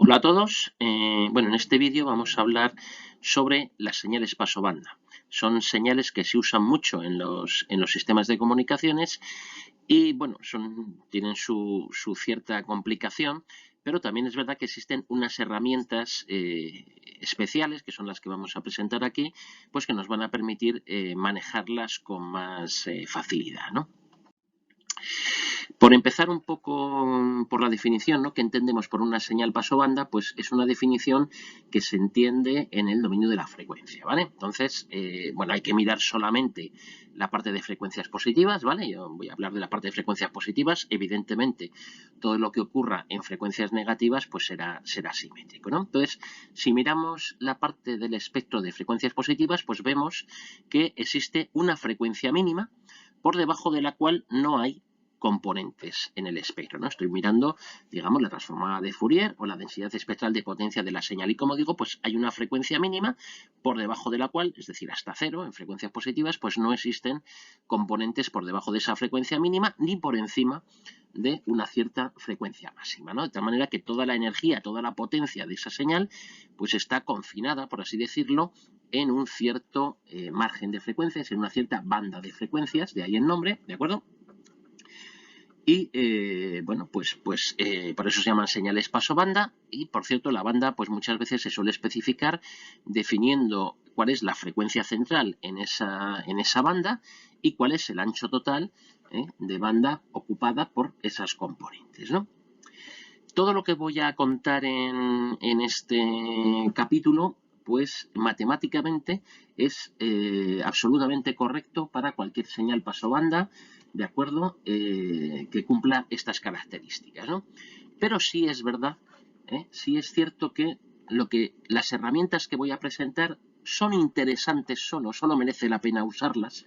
Hola a todos. En este vídeo vamos a hablar sobre las señales pasobanda. Son señales que se usan mucho en los sistemas de comunicaciones y, tienen su cierta complicación, pero también es verdad que existen unas herramientas especiales, que son las que vamos a presentar aquí, pues que nos van a permitir manejarlas con más facilidad, ¿no? Por empezar un poco por la definición, ¿no? ¿Qué entendemos por una señal pasobanda? Pues es una definición que se entiende en el dominio de la frecuencia, ¿vale? Entonces, hay que mirar solamente la parte de frecuencias positivas, ¿vale? Yo voy a hablar de la parte de frecuencias positivas. Evidentemente, todo lo que ocurra en frecuencias negativas, pues será simétrico, ¿no? Entonces, si miramos la parte del espectro de frecuencias positivas, pues vemos que existe una frecuencia mínima por debajo de la cual no hay componentes en el espectro, ¿no? Estoy mirando, digamos, la transformada de Fourier o la densidad espectral de potencia de la señal. Y como digo, pues hay una frecuencia mínima por debajo de la cual, es decir, hasta cero en frecuencias positivas, pues no existen componentes por debajo de esa frecuencia mínima ni por encima de una cierta frecuencia máxima, ¿no? De tal manera que toda la energía, toda la potencia de esa señal, pues está confinada, por así decirlo, en un cierto margen de frecuencias, en una cierta banda de frecuencias, de ahí el nombre, ¿de acuerdo? Y por eso se llaman señales pasobanda. Y por cierto, la banda pues muchas veces se suele especificar definiendo cuál es la frecuencia central en esa banda y cuál es el ancho total de banda ocupada por esas componentes, ¿no? Todo lo que voy a contar en este capítulo, pues matemáticamente es absolutamente correcto para cualquier señal pasobanda, ¿de acuerdo? Que cumpla estas características, ¿no? Pero sí es verdad, sí es cierto que las herramientas que voy a presentar son interesantes solo merece la pena usarlas,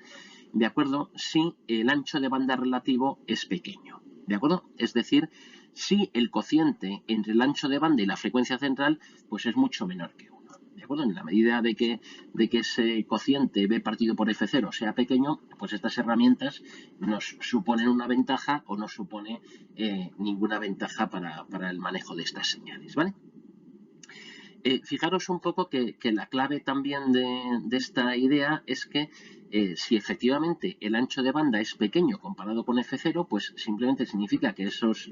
¿de acuerdo? Si el ancho de banda relativo es pequeño, ¿de acuerdo? Es decir, si el cociente entre el ancho de banda y la frecuencia central pues es mucho menor que 1. ¿De acuerdo? En la medida de que ese cociente B partido por F0 sea pequeño, pues estas herramientas nos suponen una ventaja o no supone ninguna ventaja para el manejo de estas señales, ¿vale? Fijaros un poco que la clave también de esta idea es que si efectivamente el ancho de banda es pequeño comparado con F0, pues simplemente significa que esos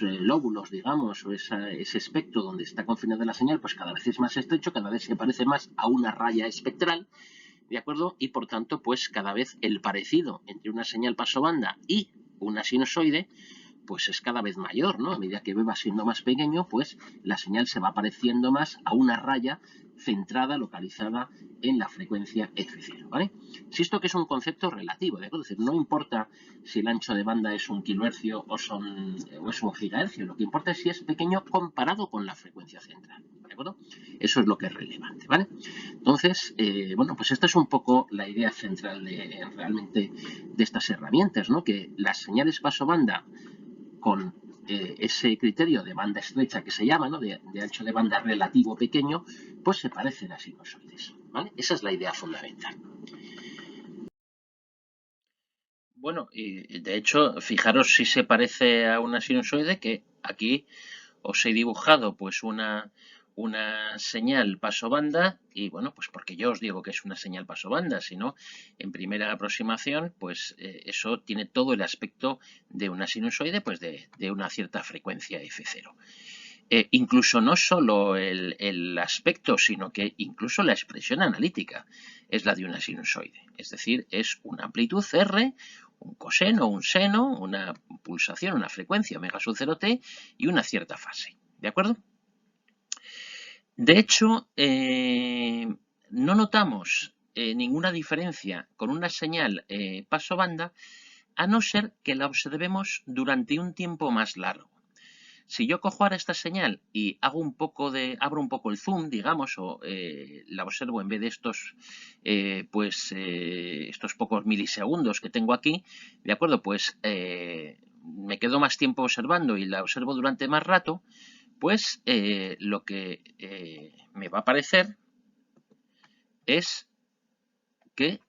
lóbulos, digamos, o ese espectro donde está confinada la señal, pues cada vez es más estrecho, cada vez se parece más a una raya espectral, ¿de acuerdo? Y por tanto, pues cada vez el parecido entre una señal pasobanda y una sinusoide pues es cada vez mayor, ¿no? A medida que B va siendo más pequeño, pues la señal se va pareciendo más a una raya centrada, localizada en la frecuencia F0, ¿vale? Si esto que es un concepto relativo, ¿de acuerdo? Es decir, no importa si el ancho de banda es un kilohercio o es un gigahercio, lo que importa es si es pequeño comparado con la frecuencia central, ¿de acuerdo? Eso es lo que es relevante, ¿vale? Entonces, pues esta es un poco la idea central realmente de estas herramientas, ¿no? Que las señales pasobanda con ese criterio de banda estrecha que se llama, ¿no? de ancho de banda relativo pequeño, pues se parecen a sinusoides, ¿vale? Esa es la idea fundamental. Bueno, y de hecho, fijaros si se parece a una sinusoide, que aquí os he dibujado pues una señal pasobanda y bueno, pues porque yo os digo que es una señal pasobanda, sino en primera aproximación, pues eso tiene todo el aspecto de una sinusoide, pues de una cierta frecuencia F0. Incluso no solo el aspecto, sino que incluso la expresión analítica es la de una sinusoide. Es decir, es una amplitud R, un coseno, un seno, una pulsación, una frecuencia omega sub 0t y una cierta fase. ¿De acuerdo? De hecho, no notamos ninguna diferencia con una señal pasobanda a no ser que la observemos durante un tiempo más largo. Si yo cojo ahora esta señal y abro un poco el zoom, digamos, o la observo en vez de estos pocos milisegundos que tengo aquí, ¿de acuerdo? Pues me quedo más tiempo observando y la observo durante más rato, pues lo que me va a parecer es que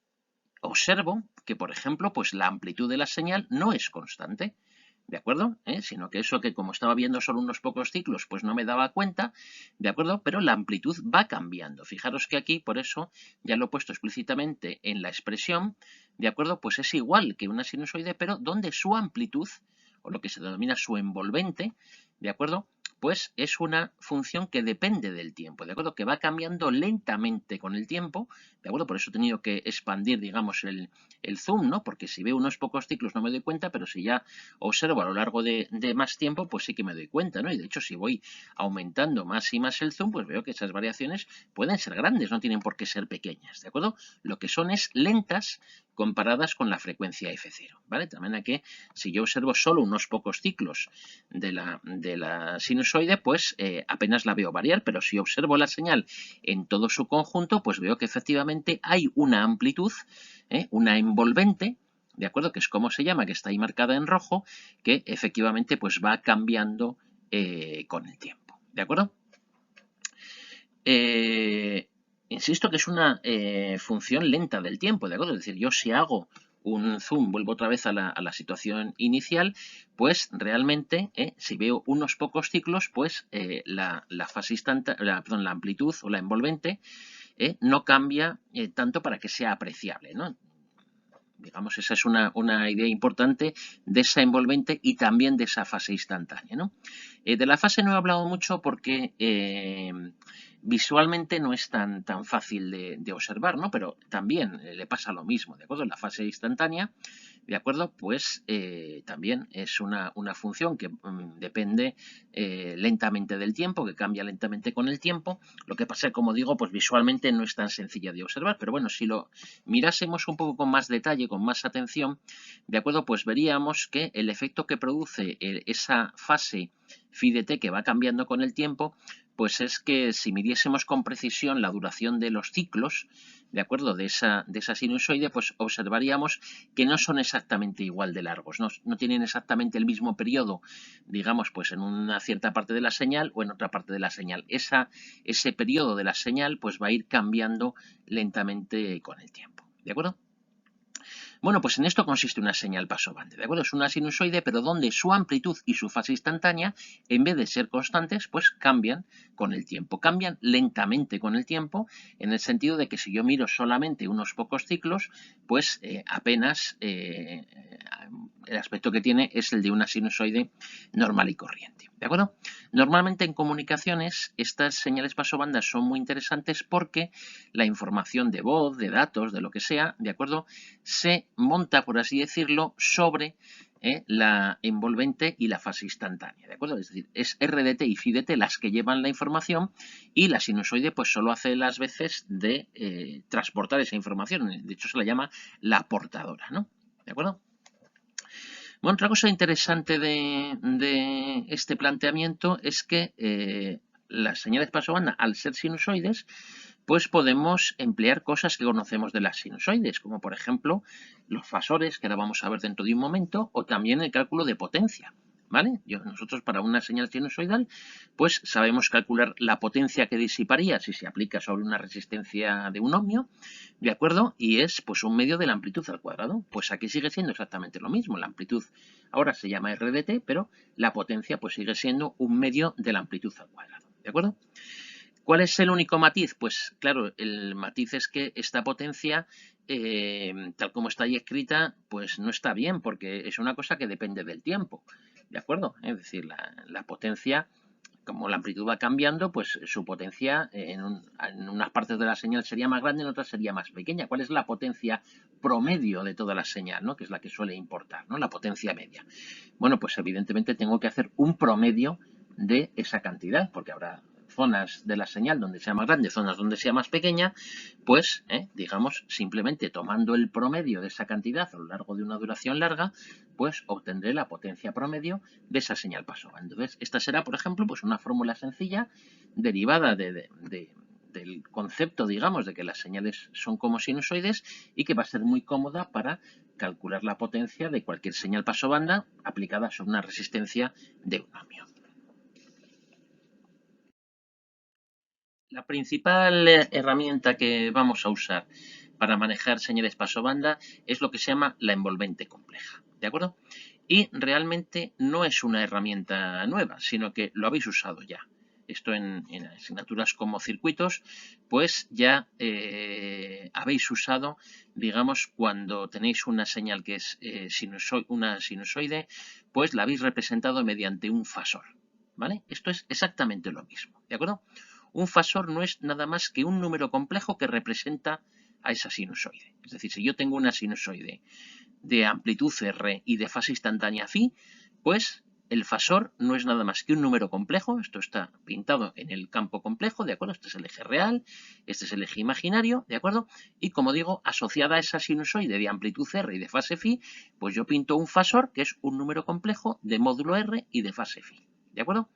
observo que, por ejemplo, pues la amplitud de la señal no es constante. ¿de acuerdo? Sino que eso que como estaba viendo solo unos pocos ciclos, pues no me daba cuenta, ¿de acuerdo? Pero la amplitud va cambiando. Fijaros que aquí, por eso, ya lo he puesto explícitamente en la expresión, ¿de acuerdo? Pues es igual que una sinusoide, pero donde su amplitud, o lo que se denomina su envolvente, ¿de acuerdo? Pues es una función que depende del tiempo, ¿de acuerdo? Que va cambiando lentamente con el tiempo, ¿de acuerdo? Por eso he tenido que expandir, digamos, el zoom, ¿no? Porque si veo unos pocos ciclos no me doy cuenta, pero si ya observo a lo largo de más tiempo, pues sí que me doy cuenta, ¿no? Y de hecho, si voy aumentando más y más el zoom, pues veo que esas variaciones pueden ser grandes, no tienen por qué ser pequeñas, ¿de acuerdo? Lo que son es lentas comparadas con la frecuencia F0, ¿vale? También aquí, si yo observo solo unos pocos ciclos de la sinusoide, pues apenas la veo variar, pero si observo la señal en todo su conjunto, pues veo que efectivamente hay una amplitud, una envolvente, ¿de acuerdo? Que es como se llama, que está ahí marcada en rojo, que efectivamente pues va cambiando con el tiempo, ¿de acuerdo? Insisto que es una función lenta del tiempo, ¿de acuerdo? Es decir, yo si hago un zoom, vuelvo otra vez a la situación inicial, pues realmente, si veo unos pocos ciclos, pues la fase instantánea, perdón, la amplitud o la envolvente no cambia tanto para que sea apreciable, ¿no? Digamos, esa es una idea importante de esa envolvente y también de esa fase instantánea, ¿no? De la fase no he hablado mucho porque visualmente no es tan fácil de observar, ¿no? Pero también le pasa lo mismo, ¿de acuerdo? La fase instantánea, ¿de acuerdo? Pues también es una función que depende lentamente del tiempo, que cambia lentamente con el tiempo. Lo que pasa, como digo, pues visualmente no es tan sencilla de observar, pero bueno, si lo mirásemos un poco con más detalle, con más atención, ¿de acuerdo? Pues veríamos que el efecto que produce esa fase phi de t que va cambiando con el tiempo, pues es que si midiésemos con precisión la duración de los ciclos, ¿de acuerdo? De esa sinusoide, pues observaríamos que no son exactamente igual de largos, no tienen exactamente el mismo periodo, digamos, pues en una cierta parte de la señal o en otra parte de la señal. Ese periodo de la señal pues va a ir cambiando lentamente con el tiempo, ¿de acuerdo? Bueno, pues en esto consiste una señal pasovante, ¿de acuerdo? Es una sinusoide, pero donde su amplitud y su fase instantánea, en vez de ser constantes, pues cambian con el tiempo. Cambian lentamente con el tiempo, en el sentido de que si yo miro solamente unos pocos ciclos, pues apenas el aspecto que tiene es el de una sinusoide normal y corriente, ¿de acuerdo? Normalmente en comunicaciones estas señales pasobandas son muy interesantes porque la información de voz, de datos, de lo que sea, ¿de acuerdo?, se monta, por así decirlo, sobre la envolvente y la fase instantánea, ¿de acuerdo? Es decir, es RDT y phi de t las que llevan la información y la sinusoide pues solo hace las veces de transportar esa información. De hecho, se la llama la portadora, ¿no? ¿De acuerdo? Bueno, otra cosa interesante de este planteamiento es que las señales pasobanda, al ser sinusoides, pues podemos emplear cosas que conocemos de las sinusoides, como por ejemplo los fasores, que ahora vamos a ver dentro de un momento, o también el cálculo de potencia, ¿vale? Nosotros para una señal sinusoidal, pues sabemos calcular la potencia que disiparía si se aplica sobre una resistencia de un ohmio, ¿de acuerdo? Y es pues un medio de la amplitud al cuadrado. Pues aquí sigue siendo exactamente lo mismo. La amplitud ahora se llama RDT, pero la potencia pues sigue siendo un medio de la amplitud al cuadrado, ¿de acuerdo? ¿Cuál es el único matiz? Pues claro, el matiz es que esta potencia, tal como está ahí escrita, pues no está bien, porque es una cosa que depende del tiempo, ¿de acuerdo? Es decir, la potencia, como la amplitud va cambiando, pues su potencia en unas partes de la señal sería más grande, en otras sería más pequeña. ¿Cuál es la potencia promedio de toda la señal, ¿no? Que es la que suele importar, ¿no? La potencia media. Bueno, pues evidentemente tengo que hacer un promedio de esa cantidad, porque habrá zonas de la señal donde sea más grande, zonas donde sea más pequeña, pues, digamos, simplemente tomando el promedio de esa cantidad a lo largo de una duración larga, pues obtendré la potencia promedio de esa señal pasovanda. Entonces, esta será, por ejemplo, pues una fórmula sencilla derivada del concepto, digamos, de que las señales son como sinusoides y que va a ser muy cómoda para calcular la potencia de cualquier señal pasovanda aplicada sobre una resistencia de un ohmio. La principal herramienta que vamos a usar para manejar señales pasovanda es lo que se llama la envolvente compleja, ¿de acuerdo? y realmente no es una herramienta nueva, sino que lo habéis usado ya. Esto en asignaturas como circuitos, pues ya habéis usado, digamos, cuando tenéis una señal que es una sinusoide, pues la habéis representado mediante un fasor, ¿vale? Esto es exactamente lo mismo, ¿de acuerdo? Un fasor no es nada más que un número complejo que representa a esa sinusoide. Es decir, si yo tengo una sinusoide de amplitud R y de fase instantánea phi, pues el fasor no es nada más que un número complejo. Esto está pintado en el campo complejo, ¿de acuerdo? Este es el eje real, este es el eje imaginario, ¿de acuerdo? Y como digo, asociada a esa sinusoide de amplitud R y de fase phi, pues yo pinto un fasor que es un número complejo de módulo R y de fase phi, ¿de acuerdo?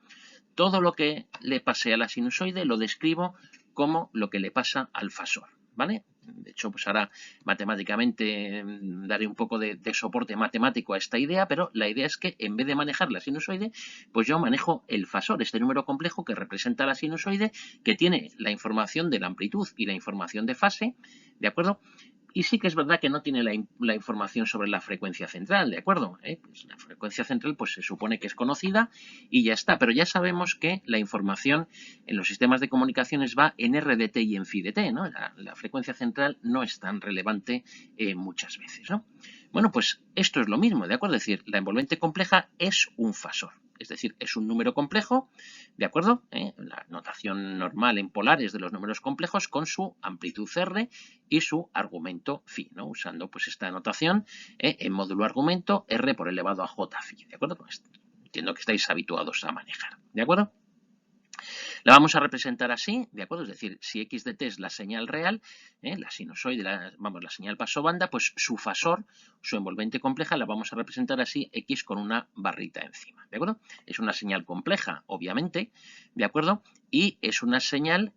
Todo lo que le pase a la sinusoide lo describo como lo que le pasa al fasor, ¿vale? De hecho, pues ahora matemáticamente daré un poco de soporte matemático a esta idea, pero la idea es que en vez de manejar la sinusoide, pues yo manejo el fasor, este número complejo que representa la sinusoide, que tiene la información de la amplitud y la información de fase, ¿de acuerdo? Y sí que es verdad que no tiene la información sobre la frecuencia central, ¿de acuerdo? Pues la frecuencia central pues se supone que es conocida y ya está, pero ya sabemos que la información en los sistemas de comunicaciones va en RDT y en FIDT, ¿no? La frecuencia central no es tan relevante muchas veces, ¿no? Bueno, pues esto es lo mismo, ¿de acuerdo? Es decir, la envolvente compleja es un fasor. Es decir, es un número complejo, ¿de acuerdo? La notación normal en polares de los números complejos con su amplitud R y su argumento phi, ¿no? Usando pues esta notación en módulo argumento R por elevado a J phi, ¿de acuerdo? Pues entiendo que estáis habituados a manejar, ¿de acuerdo? La vamos a representar así, ¿de acuerdo? Es decir, si x de t es la señal real, la sinusoide, la señal pasobanda, pues su fasor, su envolvente compleja, la vamos a representar así, x con una barrita encima, ¿de acuerdo? Es una señal compleja, obviamente, ¿de acuerdo? Y es una señal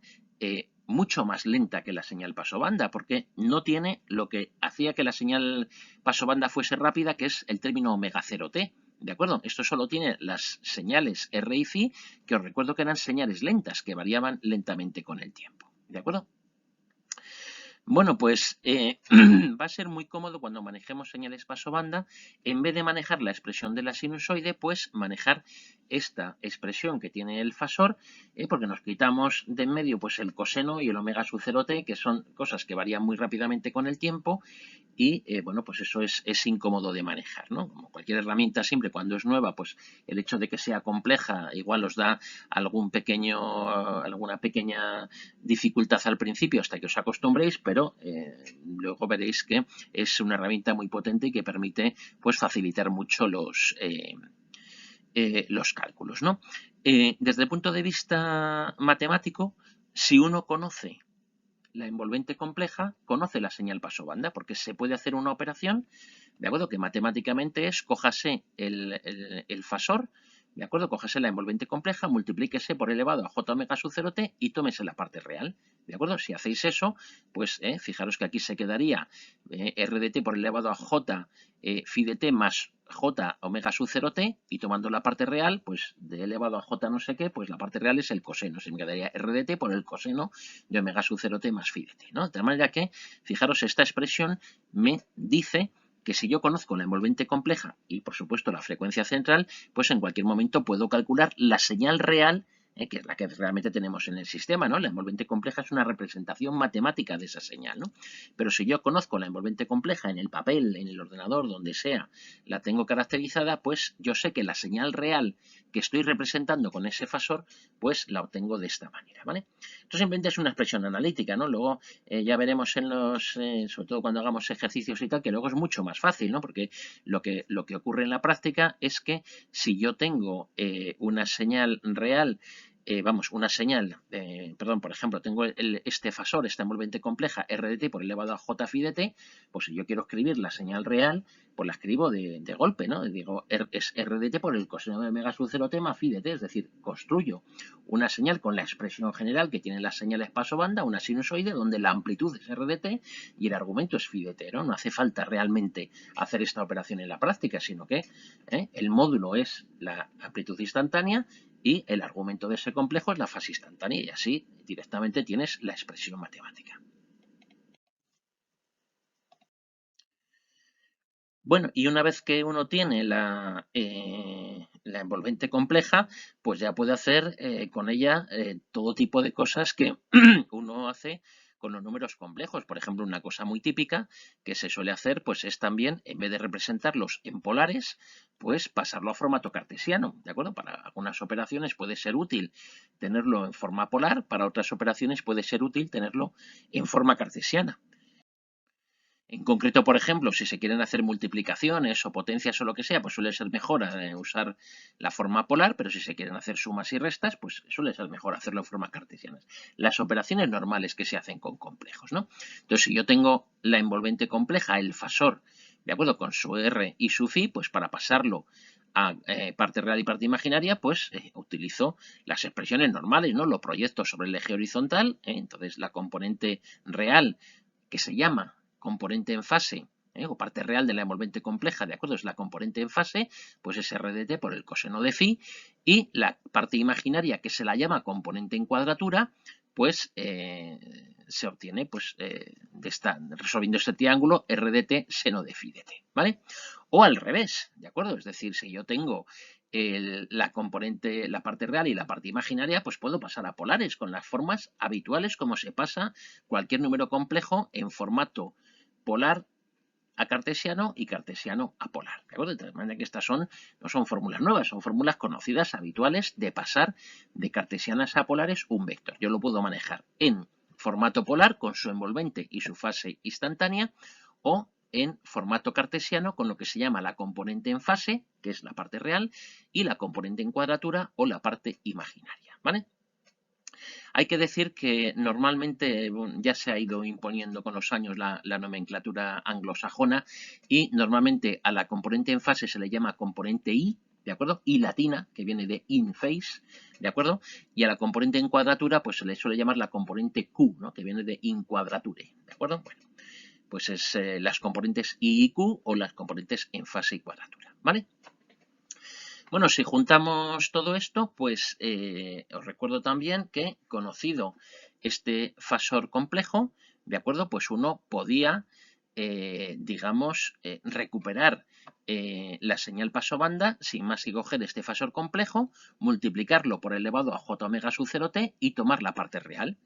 mucho más lenta que la señal pasobanda, porque no tiene lo que hacía que la señal pasobanda fuese rápida, que es el término omega 0t, ¿de acuerdo? Esto solo tiene las señales R y phi, que os recuerdo que eran señales lentas, que variaban lentamente con el tiempo, ¿de acuerdo? Bueno, pues va a ser muy cómodo cuando manejemos señales pasobanda, en vez de manejar la expresión de la sinusoide, pues manejar esta expresión que tiene el fasor, porque nos quitamos de en medio pues el coseno y el omega sub 0t, que son cosas que varían muy rápidamente con el tiempo, y bueno, pues eso es incómodo de manejar, ¿no? Como cualquier herramienta, siempre cuando es nueva, pues el hecho de que sea compleja igual os da alguna pequeña dificultad al principio hasta que os acostumbréis, pero luego veréis que es una herramienta muy potente y que permite pues facilitar mucho los cálculos, ¿no? Desde el punto de vista matemático, si uno conoce la envolvente compleja, conoce la señal pasobanda, porque se puede hacer una operación, ¿de acuerdo? Que matemáticamente es, cójase el fasor, ¿de acuerdo? Cójase la envolvente compleja, multiplíquese por elevado a j omega sub 0t y tómese la parte real, ¿de acuerdo? Si hacéis eso, pues fijaros que aquí se quedaría r de t por elevado a j phi de t más j omega sub 0t, y tomando la parte real, pues de elevado a j no sé qué, pues la parte real es el coseno, se me quedaría r de t por el coseno de omega sub 0t más phi de t, ¿no? De tal manera que, fijaros, esta expresión me dice que si yo conozco la envolvente compleja y, por supuesto, la frecuencia central, pues en cualquier momento puedo calcular la señal real, que es la que realmente tenemos en el sistema, ¿no? La envolvente compleja es una representación matemática de esa señal, ¿no? Pero si yo conozco la envolvente compleja en el papel, en el ordenador, donde sea, la tengo caracterizada, pues yo sé que la señal real que estoy representando con ese fasor, pues la obtengo de esta manera, ¿vale? Esto simplemente es una expresión analítica, ¿no? Luego ya veremos en los, sobre todo cuando hagamos ejercicios y tal, que luego es mucho más fácil, ¿no? Porque lo que ocurre en la práctica es que si yo tengo una señal real, una señal, perdón, por ejemplo, tengo este fasor, esta envolvente compleja, r de t por elevado a j phi de t, pues si yo quiero escribir la señal real, pues la escribo de golpe, ¿no? Digo, es r de t por el coseno de omega sub 0t más phi de t, es decir, construyo una señal con la expresión general que tienen las señales pasobanda, una sinusoide, donde la amplitud es r de t y el argumento es phi de t, ¿no? No hace falta realmente hacer esta operación en la práctica, sino que el módulo es la amplitud instantánea y el argumento de ese complejo es la fase instantánea, y así directamente tienes la expresión matemática. Bueno, y una vez que uno tiene la envolvente compleja, pues ya puede hacer con ella todo tipo de cosas que uno hace con los números complejos. Por ejemplo, una cosa muy típica que se suele hacer, pues es también, en vez de representarlos en polares, pues pasarlo a formato cartesiano, ¿de acuerdo? Para algunas operaciones puede ser útil tenerlo en forma polar, para otras operaciones puede ser útil tenerlo en forma cartesiana. En concreto, por ejemplo, si se quieren hacer multiplicaciones o potencias o lo que sea, pues suele ser mejor usar la forma polar, pero si se quieren hacer sumas y restas, pues suele ser mejor hacerlo en forma cartesiana. Las operaciones normales que se hacen con complejos, ¿no? Entonces, si yo tengo la envolvente compleja, el fasor, de acuerdo, con su R y su phi, pues para pasarlo a parte real y parte imaginaria, pues utilizo las expresiones normales, ¿no? Lo proyecto sobre el eje horizontal, entonces la componente real que se llama componente en fase o parte real de la envolvente compleja, ¿de acuerdo? Es la componente en fase, pues es r de t por el coseno de phi, y la parte imaginaria que se la llama componente en cuadratura, pues se obtiene pues resolviendo este triángulo r de t seno de phi de t, ¿vale? O al revés, ¿de acuerdo? Es decir, si yo tengo la componente, la parte real y la parte imaginaria, pues puedo pasar a polares con las formas habituales como se pasa cualquier número complejo en formato polar a cartesiano y cartesiano a polar. ¿De acuerdo? De manera que estas no son fórmulas nuevas, son fórmulas conocidas, habituales, de pasar de cartesianas a polares un vector. Yo lo puedo manejar en formato polar con su envolvente y su fase instantánea, o en formato cartesiano con lo que se llama la componente en fase, que es la parte real, y la componente en cuadratura o la parte imaginaria, ¿vale? Hay que decir que normalmente ya se ha ido imponiendo con los años la nomenclatura anglosajona, y normalmente a la componente en fase se le llama componente I, ¿de acuerdo? I latina, que viene de in phase, ¿de acuerdo? Y a la componente en cuadratura pues se le suele llamar la componente Q, ¿no? Que viene de in quadrature, ¿de acuerdo? Bueno, pues es las componentes I y Q, o las componentes en fase y cuadratura, ¿vale? Bueno, si juntamos todo esto, pues os recuerdo también que, conocido este fasor complejo, ¿de acuerdo? Pues uno podía, digamos, recuperar la señal pasobanda sin más que coger este fasor complejo, multiplicarlo por elevado a j omega sub 0t y tomar la parte real.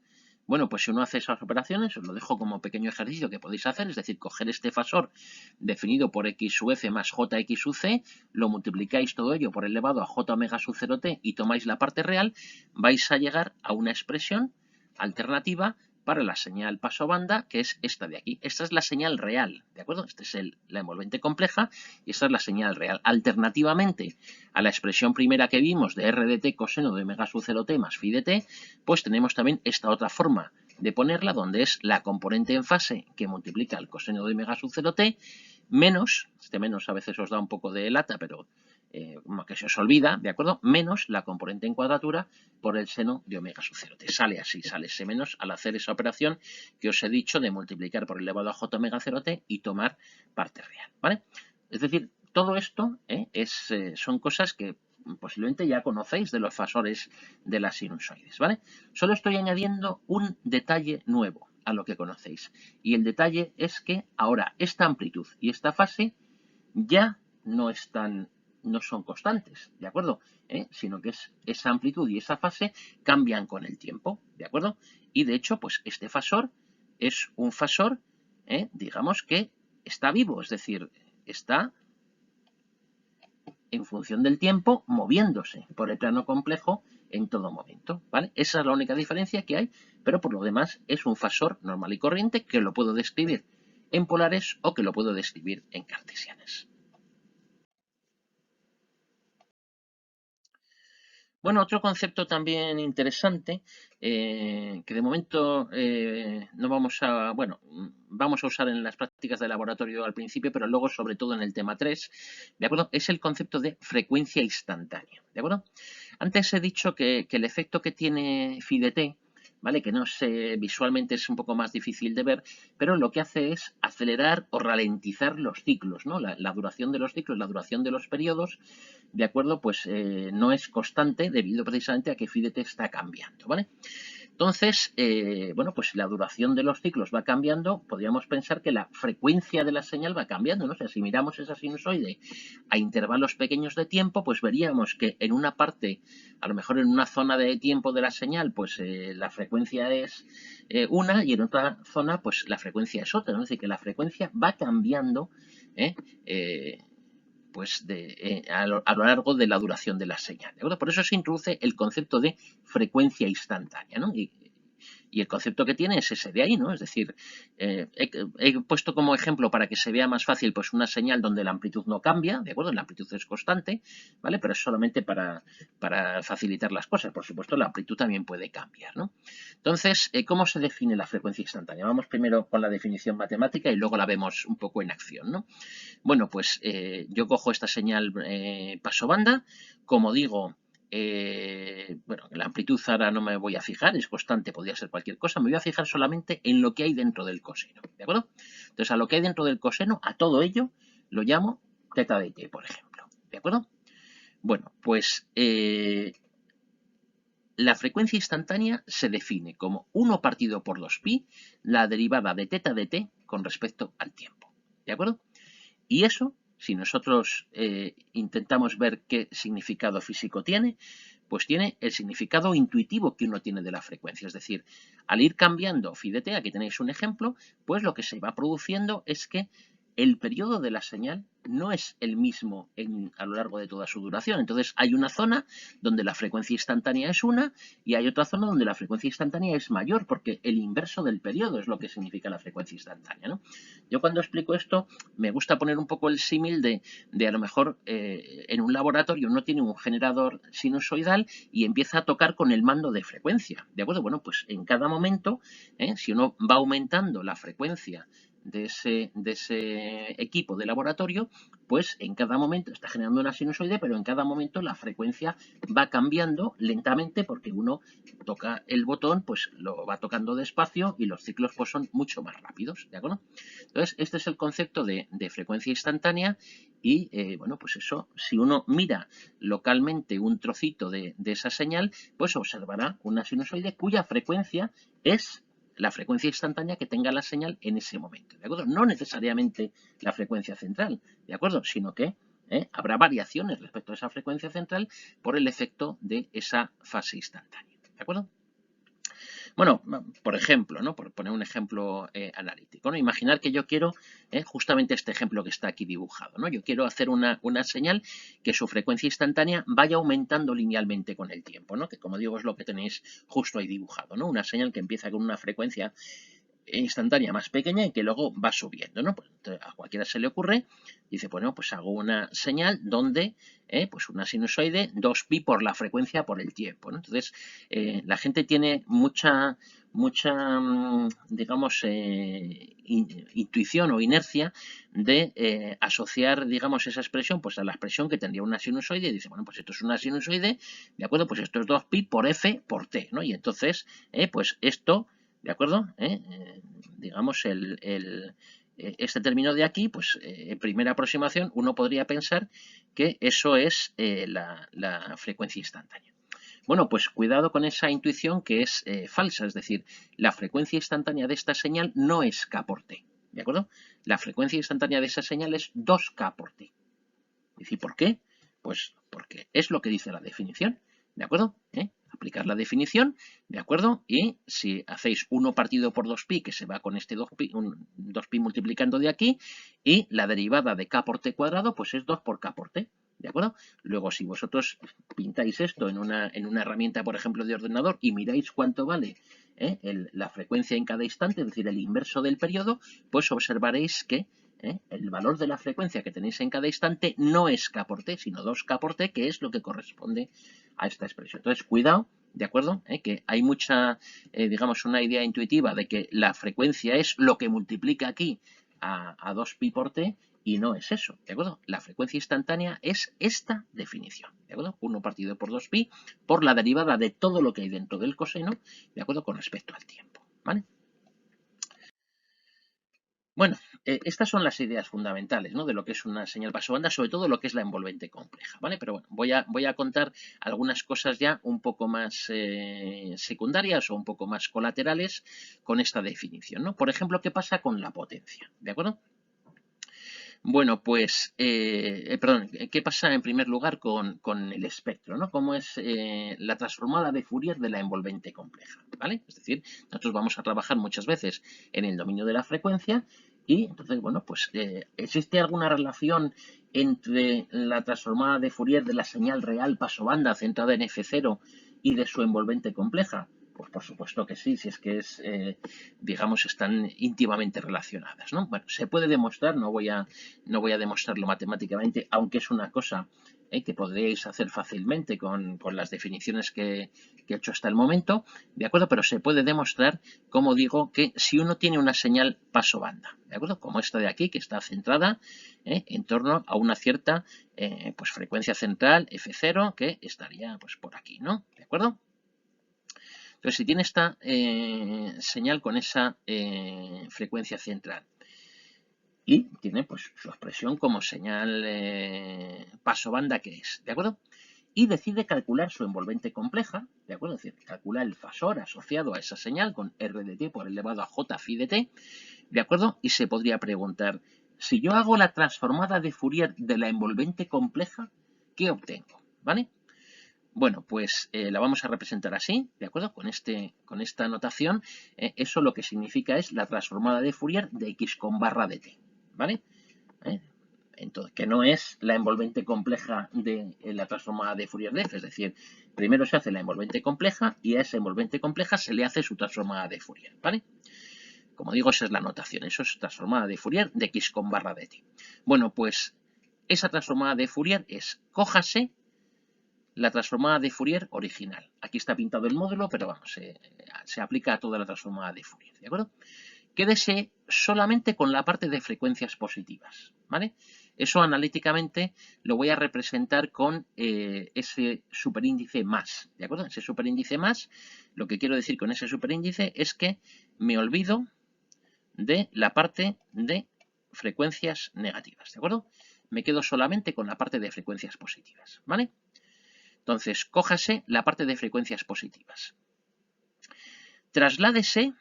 Bueno, pues si uno hace esas operaciones, os lo dejo como pequeño ejercicio que podéis hacer, es decir, coger este fasor definido por x sub f más jx sub c, lo multiplicáis todo ello por elevado a j omega sub 0t y tomáis la parte real, vais a llegar a una expresión alternativa para la señal pasobanda, que es esta de aquí. Esta es la señal real, ¿de acuerdo? Esta es la envolvente compleja y esta es la señal real. Alternativamente a la expresión primera que vimos de r de t coseno de omega sub 0t más phi de t, pues tenemos también esta otra forma de ponerla, donde es la componente en fase que multiplica el coseno de omega sub 0t menos, este menos a veces os da un poco de lata, pero como que se os olvida, ¿de acuerdo? Menos la componente en cuadratura por el seno de omega sub 0. Te sale así, sale ese menos al hacer esa operación que os he dicho de multiplicar por elevado a j omega 0t y tomar parte real, ¿vale? Es decir, todo esto son cosas que posiblemente ya conocéis de los fasores de las sinusoides, ¿vale? Solo estoy añadiendo un detalle nuevo a lo que conocéis, y el detalle es que ahora esta amplitud y esta fase ya no son constantes, ¿de acuerdo? Sino que esa amplitud y esa fase cambian con el tiempo, ¿de acuerdo? Y de hecho, pues este fasor es un fasor, digamos que está vivo, es decir, está en función del tiempo moviéndose por el plano complejo en todo momento, ¿vale? Esa es la única diferencia que hay, pero por lo demás es un fasor normal y corriente que lo puedo describir en polares o que lo puedo describir en cartesianas. Bueno, otro concepto también interesante, que de momento no vamos a usar en las prácticas de laboratorio al principio, pero luego sobre todo en el tema 3, ¿de acuerdo? Es el concepto de frecuencia instantánea, ¿de acuerdo? Antes he dicho que el efecto que tiene phi de t, ¿vale? Que no sé, visualmente es un poco más difícil de ver, pero lo que hace es acelerar o ralentizar los ciclos, ¿no? La duración de los ciclos, la duración de los periodos, ¿de acuerdo? Pues no es constante debido precisamente a que phi de t está cambiando, ¿vale? Entonces, bueno, pues si la duración de los ciclos va cambiando, podríamos pensar que la frecuencia de la señal va cambiando, ¿no? O sea, si miramos esa sinusoide a intervalos pequeños de tiempo, pues veríamos que en una parte, a lo mejor en una zona de tiempo de la señal, pues la frecuencia es una y en otra zona, pues la frecuencia es otra, ¿no? Es decir, que la frecuencia va cambiando, pues a lo largo de la duración de la señal. ¿De acuerdo? Por eso se introduce el concepto de frecuencia instantánea, ¿no? Y el concepto que tiene es ese de ahí, ¿no? Es decir, he puesto como ejemplo para que se vea más fácil, pues una señal donde la amplitud no cambia, ¿de acuerdo? La amplitud es constante, ¿vale? Pero es solamente para facilitar las cosas. Por supuesto, la amplitud también puede cambiar, ¿no? Entonces, ¿cómo se define la frecuencia instantánea? Vamos primero con la definición matemática y luego la vemos un poco en acción, ¿no? Bueno, pues yo cojo esta señal pasobanda, como digo, bueno, la amplitud ahora no me voy a fijar, es constante, podría ser cualquier cosa, me voy a fijar solamente en lo que hay dentro del coseno, ¿de acuerdo? Entonces, a lo que hay dentro del coseno, a todo ello, lo llamo teta de t, por ejemplo, ¿de acuerdo? Bueno, pues la frecuencia instantánea se define como 1 partido por 2pi, la derivada de teta de t con respecto al tiempo, ¿de acuerdo? Y eso, si nosotros intentamos ver qué significado físico tiene, pues tiene el significado intuitivo que uno tiene de la frecuencia. Es decir, al ir cambiando phi de t, aquí tenéis un ejemplo, pues lo que se va produciendo es que el periodo de la señal no es el mismo a lo largo de toda su duración. Entonces hay una zona donde la frecuencia instantánea es una y hay otra zona donde la frecuencia instantánea es mayor, porque el inverso del periodo es lo que significa la frecuencia instantánea, ¿no? Yo cuando explico esto me gusta poner un poco el símil de a lo mejor en un laboratorio uno tiene un generador sinusoidal y empieza a tocar con el mando de frecuencia, ¿de acuerdo? Bueno, pues en cada momento, si uno va aumentando la frecuencia de ese equipo de laboratorio, pues en cada momento está generando una sinusoide, pero en cada momento la frecuencia va cambiando lentamente porque uno toca el botón, pues lo va tocando despacio y los ciclos pues son mucho más rápidos, ¿de acuerdo? Entonces, este es el concepto de frecuencia instantánea y, bueno, pues eso, si uno mira localmente un trocito de esa señal, pues observará una sinusoide cuya frecuencia es la frecuencia instantánea que tenga la señal en ese momento, ¿de acuerdo? No necesariamente la frecuencia central, ¿de acuerdo? Sino que habrá variaciones respecto a esa frecuencia central por el efecto de esa fase instantánea, ¿de acuerdo? Bueno, por ejemplo, ¿no? Por poner un ejemplo analítico, ¿no? Imaginar que yo quiero justamente este ejemplo que está aquí dibujado, ¿no? Yo quiero hacer una señal que su frecuencia instantánea vaya aumentando linealmente con el tiempo, ¿no? Que como digo es lo que tenéis justo ahí dibujado, ¿no? Una señal que empieza con una frecuencia instantánea más pequeña y que luego va subiendo, ¿no? Pues a cualquiera se le ocurre, dice, bueno, pues hago una señal donde, pues una sinusoide, 2pi por la frecuencia por el tiempo, ¿no? Entonces, la gente tiene mucha digamos, intuición o inercia de asociar, digamos, esa expresión pues a la expresión que tendría una sinusoide y dice, bueno, pues esto es una sinusoide, ¿de acuerdo? Pues esto es 2pi por f por t, ¿no? Y entonces, pues esto, ¿de acuerdo? Digamos, este término de aquí, pues en primera aproximación uno podría pensar que eso es la frecuencia instantánea. Bueno, pues cuidado con esa intuición que es falsa, es decir, la frecuencia instantánea de esta señal no es k por t, ¿de acuerdo? La frecuencia instantánea de esa señal es 2k por t. ¿Y decir, por qué? Pues porque es lo que dice la definición, ¿de acuerdo? Aplicar la definición, ¿de acuerdo? Y si hacéis 1 partido por 2pi, que se va con este 2pi, 2pi multiplicando de aquí, y la derivada de k por t cuadrado, pues es 2 por k por t, ¿de acuerdo? Luego, si vosotros pintáis esto en una herramienta, por ejemplo, de ordenador, y miráis cuánto vale la frecuencia en cada instante, es decir, el inverso del periodo, pues observaréis que el valor de la frecuencia que tenéis en cada instante no es k por t, sino 2k por t, que es lo que corresponde a esta expresión. Entonces, cuidado, ¿de acuerdo? Que hay mucha, digamos, una idea intuitiva de que la frecuencia es lo que multiplica aquí a 2pi por t, y no es eso, ¿de acuerdo? La frecuencia instantánea es esta definición, ¿de acuerdo? 1 partido por 2pi por la derivada de todo lo que hay dentro del coseno, ¿de acuerdo? Con respecto al tiempo, ¿vale? Bueno, Estas son las ideas fundamentales, ¿no?, de lo que es una señal pasobanda, sobre todo lo que es la envolvente compleja, ¿vale? Pero bueno, voy a contar algunas cosas ya un poco más secundarias o un poco más colaterales con esta definición, ¿no? Por ejemplo, ¿qué pasa con la potencia? ¿De acuerdo? Bueno, pues, perdón, ¿qué pasa en primer lugar con el espectro, ¿no? ¿Cómo es la transformada de Fourier de la envolvente compleja? ¿Vale? Es decir, nosotros vamos a trabajar muchas veces en el dominio de la frecuencia y entonces, bueno, pues, ¿existe alguna relación entre la transformada de Fourier de la señal real pasobanda centrada en F0 y de su envolvente compleja? Pues por supuesto que sí, si es que digamos, están íntimamente relacionadas, ¿no? Bueno, se puede demostrar, no voy a demostrarlo matemáticamente, aunque es una cosa que podríais hacer fácilmente con las definiciones que he hecho hasta el momento, ¿de acuerdo? Pero se puede demostrar, como digo, que si uno tiene una señal pasobanda, ¿de acuerdo? Como esta de aquí, que está centrada en torno a una cierta pues frecuencia central F0, que estaría pues por aquí, ¿no? ¿De acuerdo? Entonces, si tiene esta señal con esa frecuencia central y tiene pues su expresión como señal pasobanda que es, ¿de acuerdo? Y decide calcular su envolvente compleja, ¿de acuerdo? Es decir, calcular el fasor asociado a esa señal con r de t por elevado a j phi de t, ¿de acuerdo? Y se podría preguntar, si yo hago la transformada de Fourier de la envolvente compleja, ¿qué obtengo? ¿Vale? Bueno, pues la vamos a representar así, ¿de acuerdo? Con esta notación, eso lo que significa es la transformada de Fourier de x con barra de t, ¿vale? Entonces, que no es la envolvente compleja de la transformada de Fourier de f, es decir, primero se hace la envolvente compleja y a esa envolvente compleja se le hace su transformada de Fourier, ¿vale? Como digo, esa es la notación, eso es transformada de Fourier de x con barra de t. Bueno, pues esa transformada de Fourier es, cójase la transformada de Fourier original. Aquí está pintado el módulo, pero vamos, se aplica a toda la transformada de Fourier, ¿de acuerdo? Quédese solamente con la parte de frecuencias positivas, ¿vale? Eso analíticamente lo voy a representar con ese superíndice más, ¿de acuerdo? Ese superíndice más, lo que quiero decir con ese superíndice es que me olvido de la parte de frecuencias negativas, ¿de acuerdo? Me quedo solamente con la parte de frecuencias positivas, ¿vale? Entonces, cójase la parte de frecuencias positivas. Trasládese,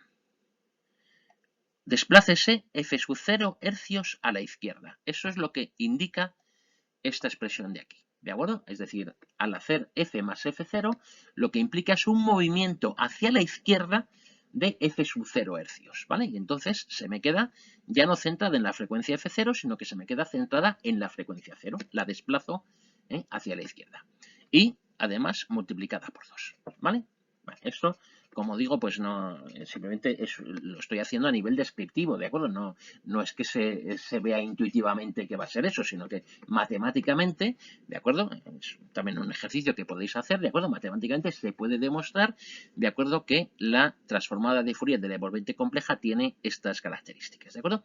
desplácese f sub 0 hercios a la izquierda. Eso es lo que indica esta expresión de aquí, ¿de acuerdo? Es decir, al hacer f más f0, lo que implica es un movimiento hacia la izquierda de f sub 0 hercios, ¿vale? Y entonces se me queda ya no centrada en la frecuencia f0, sino que se me queda centrada en la frecuencia 0. La desplazo hacia la izquierda. Y además multiplicada por 2, ¿vale? Bueno, esto, como digo, pues no, simplemente lo estoy haciendo a nivel descriptivo, ¿de acuerdo? No es que se vea intuitivamente que va a ser eso, sino que matemáticamente, ¿de acuerdo? Es también un ejercicio que podéis hacer, ¿de acuerdo? Matemáticamente se puede demostrar, ¿de acuerdo?, que la transformada de Fourier de la envolvente compleja tiene estas características, ¿de acuerdo?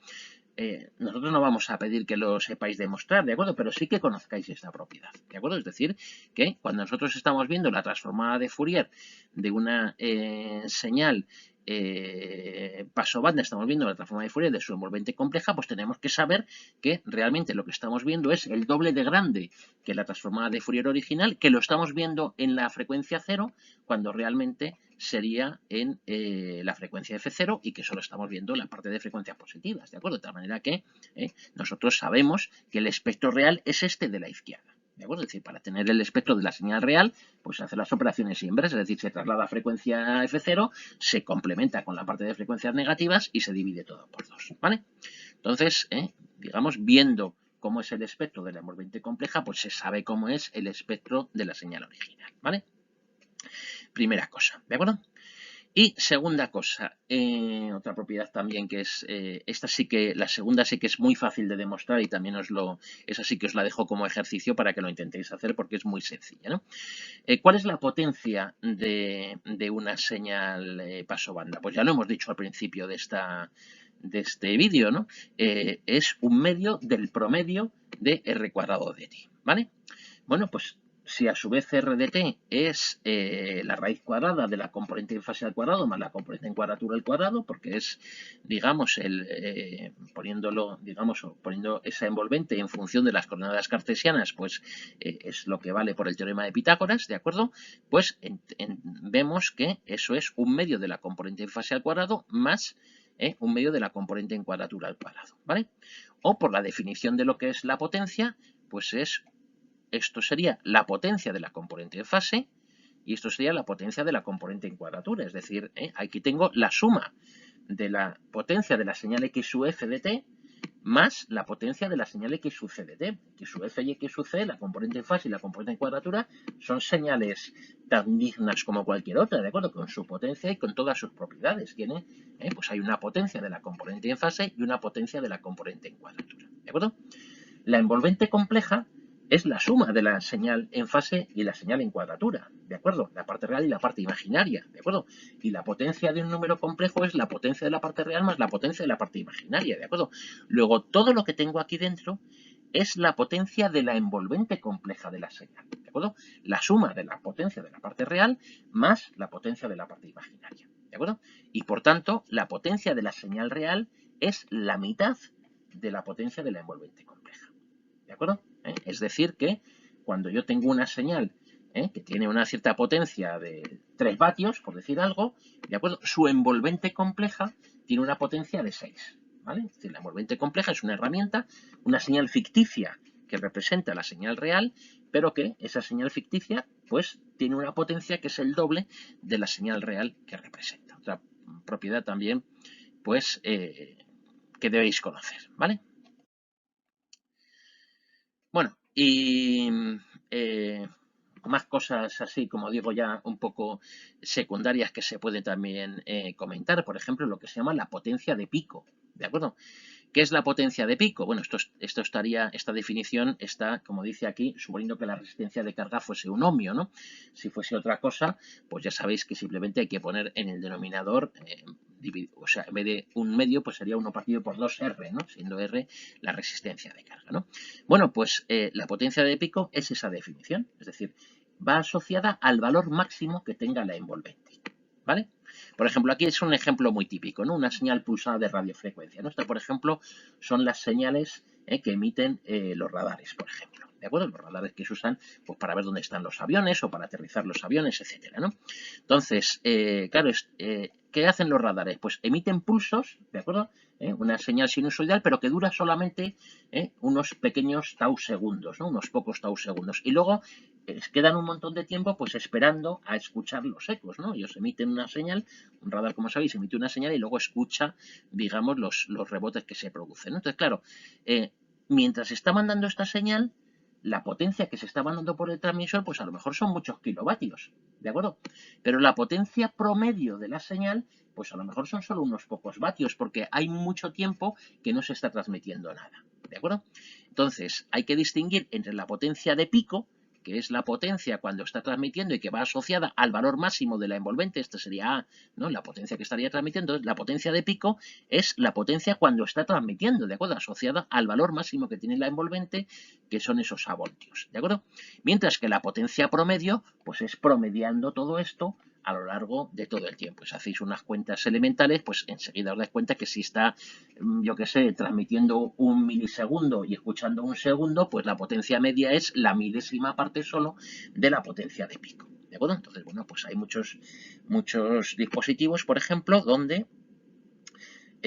Nosotros no vamos a pedir que lo sepáis demostrar, ¿de acuerdo? Pero sí que conozcáis esta propiedad, ¿de acuerdo? Es decir, que cuando nosotros estamos viendo la transformada de Fourier de una señal pasobanda, estamos viendo la transformada de Fourier de su envolvente compleja, pues tenemos que saber que realmente lo que estamos viendo es el doble de grande que la transformada de Fourier original, que lo estamos viendo en la frecuencia 0, cuando realmente sería en la frecuencia F0 y que solo estamos viendo la parte de frecuencias positivas, ¿de acuerdo? De tal manera que nosotros sabemos que el espectro real es este de la izquierda, ¿de acuerdo? Es decir, para tener el espectro de la señal real, pues se hacen las operaciones inversas, es decir, se traslada a frecuencia F0, se complementa con la parte de frecuencias negativas y se divide todo por 2, ¿vale? Entonces, digamos, viendo cómo es el espectro de la envolvente compleja, pues se sabe cómo es el espectro de la señal original, ¿vale? Primera cosa, ¿de acuerdo? Y segunda cosa, otra propiedad también que es, esta sí que, la segunda sí que es muy fácil de demostrar y también esa sí que os la dejo como ejercicio para que lo intentéis hacer porque es muy sencilla, ¿no? ¿Cuál es la potencia de una señal pasobanda? Pues ya lo hemos dicho al principio de este vídeo, ¿no? Es un medio del promedio de r cuadrado de t, ¿vale? Bueno, pues si a su vez r de t es la raíz cuadrada de la componente en fase al cuadrado más la componente en cuadratura al cuadrado, porque es, digamos, poniendo esa envolvente en función de las coordenadas cartesianas, pues es lo que vale por el teorema de Pitágoras, ¿de acuerdo? Pues vemos que eso es un medio de la componente en fase al cuadrado más un medio de la componente en cuadratura al cuadrado, ¿vale? O por la definición de lo que es la potencia, pues esto sería la potencia de la componente en fase y esto sería la potencia de la componente en cuadratura. Es decir, aquí tengo la suma de la potencia de la señal x sub f de t más la potencia de la señal x sub c de t. X sub f y x sub c, la componente en fase y la componente en cuadratura, son señales tan dignas como cualquier otra, ¿de acuerdo? Con su potencia y con todas sus propiedades. Pues hay una potencia de la componente en fase y una potencia de la componente en cuadratura, ¿de acuerdo? La envolvente compleja es la suma de la señal en fase y la señal en cuadratura, ¿de acuerdo? La parte real y la parte imaginaria, ¿de acuerdo? Y la potencia de un número complejo es la potencia de la parte real más la potencia de la parte imaginaria, ¿de acuerdo? Luego, todo lo que tengo aquí dentro es la potencia de la envolvente compleja de la señal, ¿de acuerdo? La suma de la potencia de la parte real más la potencia de la parte imaginaria, ¿de acuerdo? Y por tanto, la potencia de la señal real es la mitad de la potencia de la envolvente compleja. ¿De acuerdo? Es decir que cuando yo tengo una señal que tiene una cierta potencia de 3 vatios, por decir algo, ¿de acuerdo? Su envolvente compleja tiene una potencia de 6. ¿Vale? Es decir, la envolvente compleja es una herramienta, una señal ficticia que representa la señal real, pero que esa señal ficticia pues tiene una potencia que es el doble de la señal real que representa. Otra propiedad también pues que debéis conocer, ¿vale? Bueno, y más cosas así, como digo, ya un poco secundarias que se pueden también comentar. Por ejemplo, lo que se llama la potencia de pico, ¿de acuerdo? ¿Qué es la potencia de pico? Bueno, esta definición está, como dice aquí, suponiendo que la resistencia de carga fuese un ohmio, ¿no? Si fuese otra cosa, pues ya sabéis que simplemente hay que poner en el denominador, o sea, en vez de un medio, pues sería 1 partido por 2R, ¿no? Siendo R la resistencia de carga, ¿no? Bueno, pues la potencia de pico es esa definición, es decir, va asociada al valor máximo que tenga la envolvente, ¿vale? Por ejemplo, aquí es un ejemplo muy típico, ¿no? Una señal pulsada de radiofrecuencia, ¿no? Esta, por ejemplo, son las señales que emiten los radares, por ejemplo, ¿de acuerdo? Los radares que se usan pues, para ver dónde están los aviones o para aterrizar los aviones, etcétera, ¿no? Entonces, claro, ¿qué hacen los radares? Pues emiten pulsos, ¿de acuerdo? Una señal sinusoidal, pero que dura solamente unos pequeños tau segundos, ¿no? Unos pocos tau segundos. Y luego quedan un montón de tiempo pues esperando a escuchar los ecos, ¿no? Ellos emiten una señal, un radar, como sabéis, emite una señal y luego escucha, digamos, los rebotes que se producen, ¿no? Entonces, claro, mientras está mandando esta señal, la potencia que se está mandando por el transmisor, pues a lo mejor son muchos kilovatios, ¿de acuerdo? Pero la potencia promedio de la señal, pues a lo mejor son solo unos pocos vatios, porque hay mucho tiempo que no se está transmitiendo nada, ¿de acuerdo? Entonces, hay que distinguir entre la potencia de pico, que es la potencia cuando está transmitiendo y que va asociada al valor máximo de la envolvente, esta sería A, ¿no? La potencia que estaría transmitiendo. La potencia de pico es la potencia cuando está transmitiendo, ¿de acuerdo? Asociada al valor máximo que tiene la envolvente, que son esos avoltios, ¿de acuerdo? Mientras que la potencia promedio, pues es promediando todo esto a lo largo de todo el tiempo. Si hacéis unas cuentas elementales, pues enseguida os dais cuenta que si está, yo qué sé, transmitiendo 1 milisegundo y escuchando 1 segundo, pues la potencia media es la milésima parte solo de la potencia de pico. ¿De acuerdo? Entonces, bueno, pues hay muchos dispositivos, por ejemplo, donde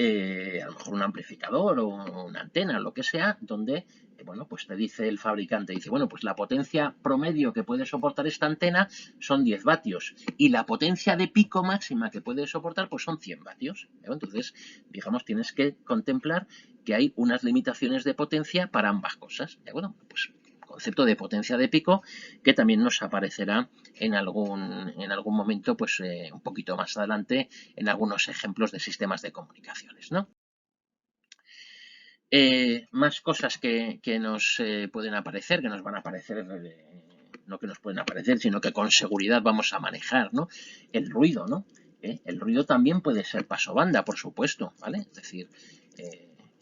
a lo mejor un amplificador o una antena, lo que sea, donde, bueno, pues te dice el fabricante, dice, bueno, pues la potencia promedio que puede soportar esta antena son 10 vatios y la potencia de pico máxima que puede soportar pues son 100 vatios. Entonces, digamos, tienes que contemplar que hay unas limitaciones de potencia para ambas cosas, ¿de acuerdo? Pues concepto de potencia de pico que también nos aparecerá en algún momento, pues un poquito más adelante, en algunos ejemplos de sistemas de comunicaciones, ¿no? Más cosas que nos pueden aparecer, que nos van a aparecer, no que nos pueden aparecer, sino que con seguridad vamos a manejar, ¿no? El ruido, ¿no? El ruido también puede ser pasobanda, por supuesto, ¿vale? Es decir,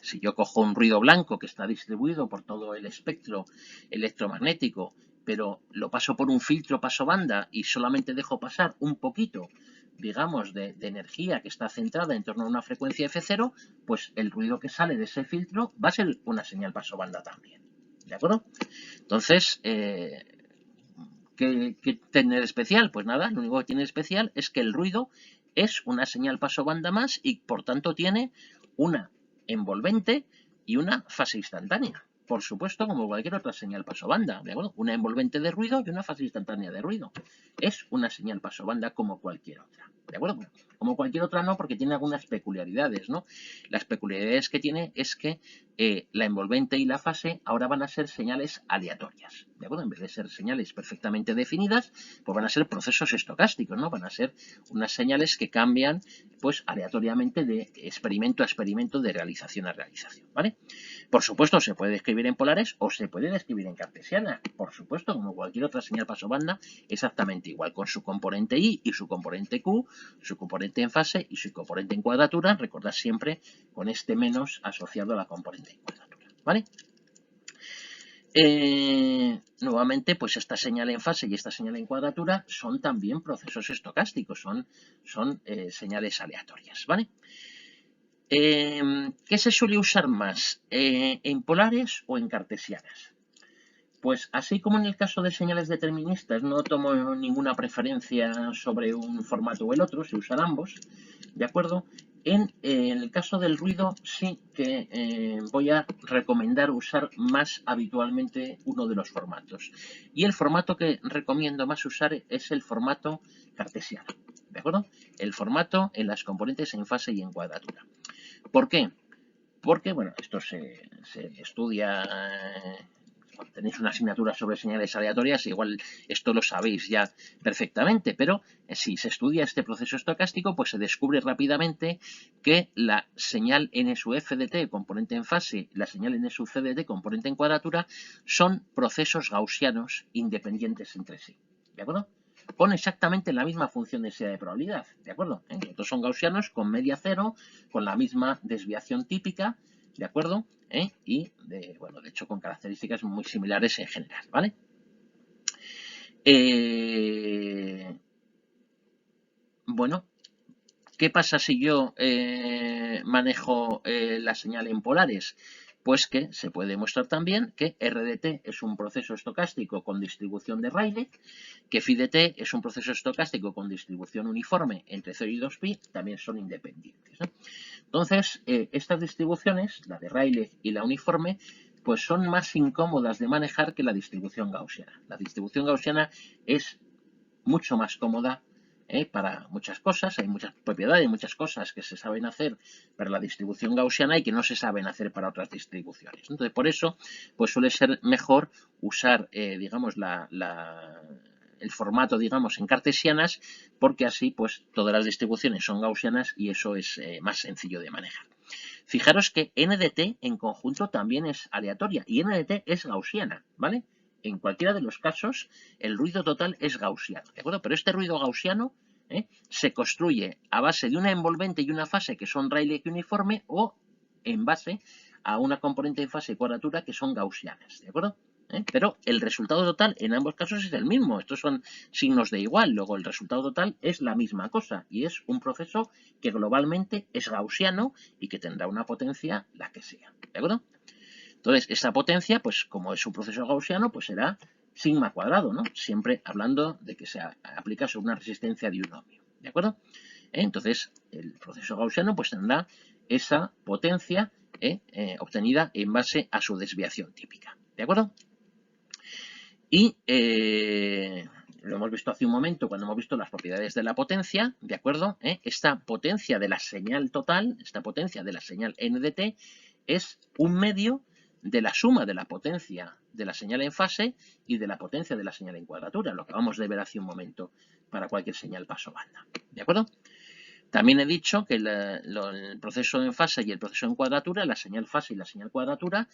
si yo cojo un ruido blanco que está distribuido por todo el espectro electromagnético pero lo paso por un filtro pasobanda y solamente dejo pasar un poquito, digamos, de energía que está centrada en torno a una frecuencia F0, pues el ruido que sale de ese filtro va a ser una señal pasobanda también. ¿De acuerdo? Entonces, ¿qué tiene de especial? Pues nada, lo único que tiene de especial es que el ruido es una señal pasobanda más y por tanto tiene una envolvente y una fase instantánea. Por supuesto, como cualquier otra señal pasobanda, ¿de acuerdo? Una envolvente de ruido y una fase instantánea de ruido. Es una señal pasobanda como cualquier otra, ¿de acuerdo? Bueno, como cualquier otra no, porque tiene algunas peculiaridades, ¿no? Las peculiaridades que tiene es que la envolvente y la fase ahora van a ser señales aleatorias, ¿de acuerdo? En vez de ser señales perfectamente definidas, pues van a ser procesos estocásticos, ¿no? Van a ser unas señales que cambian, pues, aleatoriamente de experimento a experimento, de realización a realización, ¿vale? Por supuesto, se puede escribir en polares o se puede escribir en cartesiana, por supuesto, como cualquier otra señal pasobanda, exactamente igual, con su componente I y su componente Q, su componente en fase y su componente en cuadratura, recordad siempre con este menos asociado a la componente en cuadratura, ¿vale? Nuevamente, pues esta señal en fase y esta señal en cuadratura son también procesos estocásticos, son señales aleatorias, ¿vale? ¿Qué se suele usar más? ¿En polares o en cartesianas? Pues así como en el caso de señales deterministas no tomo ninguna preferencia sobre un formato o el otro, se usan ambos, ¿de acuerdo? En el caso del ruido sí que voy a recomendar usar más habitualmente uno de los formatos. Y el formato que recomiendo más usar es el formato cartesiano, ¿de acuerdo? El formato en las componentes en fase y en cuadratura. ¿Por qué? Porque, bueno, esto se estudia, cuando tenéis una asignatura sobre señales aleatorias, igual esto lo sabéis ya perfectamente, pero si se estudia este proceso estocástico, pues se descubre rápidamente que la señal N sub F de t, componente en fase, y la señal N sub C de t, componente en cuadratura, son procesos gaussianos independientes entre sí, ¿de acuerdo? Con exactamente la misma función de densidad de probabilidad, ¿de acuerdo? Los dos son gaussianos con media cero, con la misma desviación típica, ¿de acuerdo? Y, bueno, de hecho, con características muy similares en general, ¿vale? Bueno, ¿qué pasa si yo manejo la señal en polares? Pues que se puede demostrar también que R de t es un proceso estocástico con distribución de Rayleigh, que phi de t es un proceso estocástico con distribución uniforme entre 0 y 2pi, también son independientes, ¿no? Entonces, estas distribuciones, la de Rayleigh y la uniforme, pues son más incómodas de manejar que la distribución gaussiana. La distribución gaussiana es mucho más cómoda para muchas cosas, hay muchas propiedades, hay muchas cosas que se saben hacer para la distribución gaussiana y que no se saben hacer para otras distribuciones. Entonces, por eso, pues suele ser mejor usar, digamos, el formato, digamos, en cartesianas, porque así, pues, todas las distribuciones son gaussianas y eso es más sencillo de manejar. Fijaros que n de t en conjunto también es aleatoria y n de t es gaussiana, ¿vale? En cualquiera de los casos, el ruido total es gaussiano, ¿de acuerdo? Pero este ruido gaussiano se construye a base de una envolvente y una fase que son Rayleigh uniforme o en base a una componente en fase y cuadratura que son gaussianas, ¿de acuerdo? Pero el resultado total en ambos casos es el mismo. Estos son signos de igual. Luego el resultado total es la misma cosa y es un proceso que globalmente es gaussiano y que tendrá una potencia la que sea, ¿de acuerdo? Entonces, esa potencia, pues como es un proceso gaussiano, pues será sigma cuadrado, ¿no? Siempre hablando de que se aplica sobre una resistencia de un ohmio, ¿de acuerdo? Entonces, el proceso gaussiano pues tendrá esa potencia obtenida en base a su desviación típica, ¿de acuerdo? Y lo hemos visto hace un momento cuando hemos visto las propiedades de la potencia, ¿de acuerdo? Esta potencia de la señal total, esta potencia de la señal n de t, es un medio de la suma de la potencia de la señal en fase y de la potencia de la señal en cuadratura, lo que acabamos de ver hace un momento para cualquier señal pasobanda, ¿de acuerdo? También he dicho que el proceso en fase y el proceso en cuadratura, la señal fase y la señal cuadratura,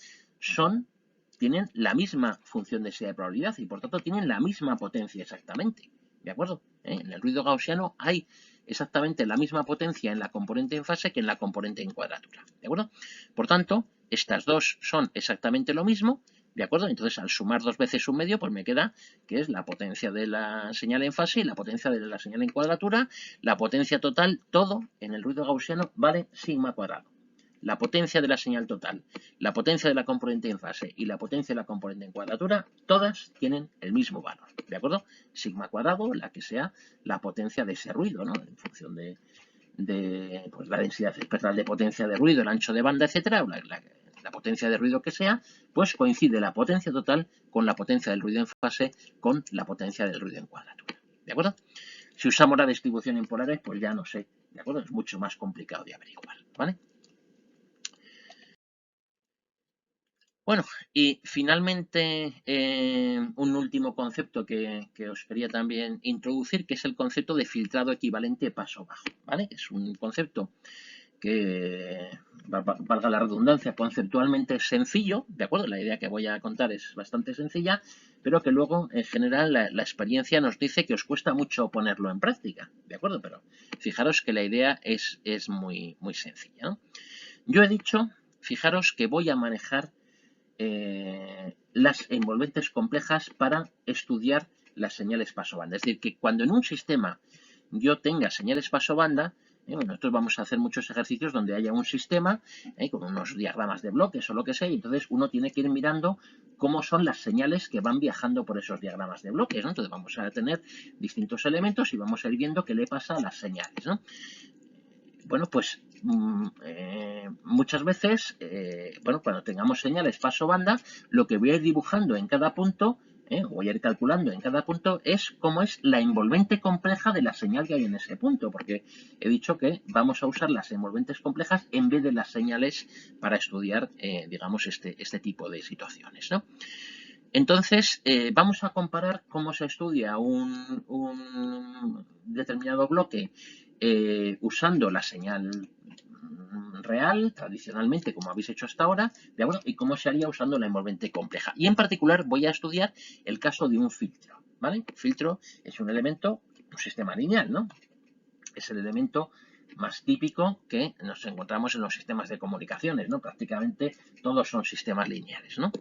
tienen la misma función de densidad de probabilidad y por tanto tienen la misma potencia exactamente, ¿de acuerdo? En el ruido gaussiano hay exactamente la misma potencia en la componente en fase que en la componente en cuadratura, ¿de acuerdo? Por tanto, estas dos son exactamente lo mismo, ¿De acuerdo? Entonces, al sumar 2 veces 1/2, pues me queda que es la potencia de la señal en fase y la potencia de la señal en cuadratura. La potencia total, todo en el ruido gaussiano vale sigma cuadrado. La potencia de la señal total, la potencia de la componente en fase y la potencia de la componente en cuadratura, todas tienen el mismo valor. ¿De acuerdo? Sigma cuadrado, la que sea la potencia de ese ruido, ¿no? En función de pues, la densidad espectral de potencia de ruido, el ancho de banda, etcétera, la potencia de ruido que sea, pues coincide la potencia total con la potencia del ruido en fase con la potencia del ruido en cuadratura. ¿De acuerdo? Si usamos la distribución en polares, pues ya no sé. ¿De acuerdo? Es mucho más complicado de averiguar. ¿Vale? Bueno, y finalmente un último concepto que os quería también introducir, que es el concepto de filtrado equivalente paso bajo. ¿Vale? Es un concepto que, valga la redundancia, conceptualmente es sencillo, ¿de acuerdo? La idea que voy a contar es bastante sencilla, pero que luego, en general, la experiencia nos dice que os cuesta mucho ponerlo en práctica, ¿de acuerdo? Pero fijaros que la idea es muy, muy sencilla, ¿no? Yo he dicho, fijaros que voy a manejar las envolventes complejas para estudiar las señales paso-banda. Es decir, que cuando en un sistema yo tenga señales paso-banda, nosotros vamos a hacer muchos ejercicios donde haya un sistema con unos diagramas de bloques o lo que sea, y entonces uno tiene que ir mirando cómo son las señales que van viajando por esos diagramas de bloques, ¿no? Entonces vamos a tener distintos elementos y vamos a ir viendo qué le pasa a las señales, ¿no? Bueno, pues muchas veces, cuando tengamos señales paso-banda, lo que voy a ir dibujando en cada punto, voy a ir calculando en cada punto, es cómo es la envolvente compleja de la señal que hay en ese punto, porque he dicho que vamos a usar las envolventes complejas en vez de las señales para estudiar, digamos, este tipo de situaciones, ¿no? Entonces, vamos a comparar cómo se estudia un determinado bloque usando la señal real, tradicionalmente, como habéis hecho hasta ahora, ¿de acuerdo? Y cómo se haría usando la envolvente compleja. Y en particular voy a estudiar el caso de un filtro, ¿vale? Filtro es un elemento, un sistema lineal, ¿no? Es el elemento más típico que nos encontramos en los sistemas de comunicaciones, ¿no? Prácticamente todos son sistemas lineales, ¿no?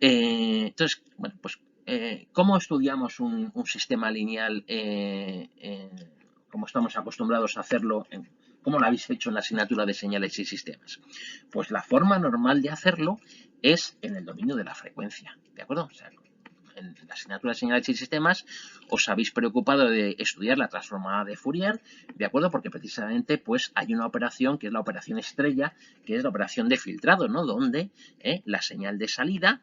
Entonces, bueno, pues, ¿cómo estudiamos un sistema lineal como estamos acostumbrados a hacerlo? ¿Cómo lo habéis hecho en la asignatura de señales y sistemas? Pues la forma normal de hacerlo es en el dominio de la frecuencia, ¿de acuerdo? O sea, en la asignatura de señales y sistemas os habéis preocupado de estudiar la transformada de Fourier, ¿de acuerdo? Porque precisamente pues hay una operación que es la operación estrella, que es la operación de filtrado, ¿no? Donde la señal de salida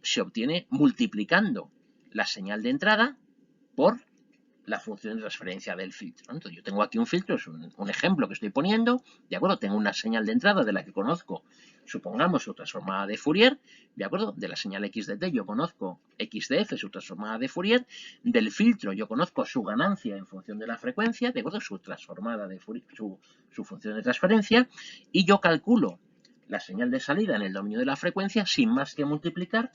se obtiene multiplicando la señal de entrada por la función de transferencia del filtro. Entonces yo tengo aquí un filtro, es un ejemplo que estoy poniendo, ¿de acuerdo? Tengo una señal de entrada de la que conozco, supongamos, su transformada de Fourier, ¿de acuerdo? De la señal x de t yo conozco x de f, su transformada de Fourier, del filtro yo conozco su ganancia en función de la frecuencia, ¿de acuerdo? Su transformada de Fourier, su función de transferencia, y yo calculo la señal de salida en el dominio de la frecuencia sin más que multiplicar,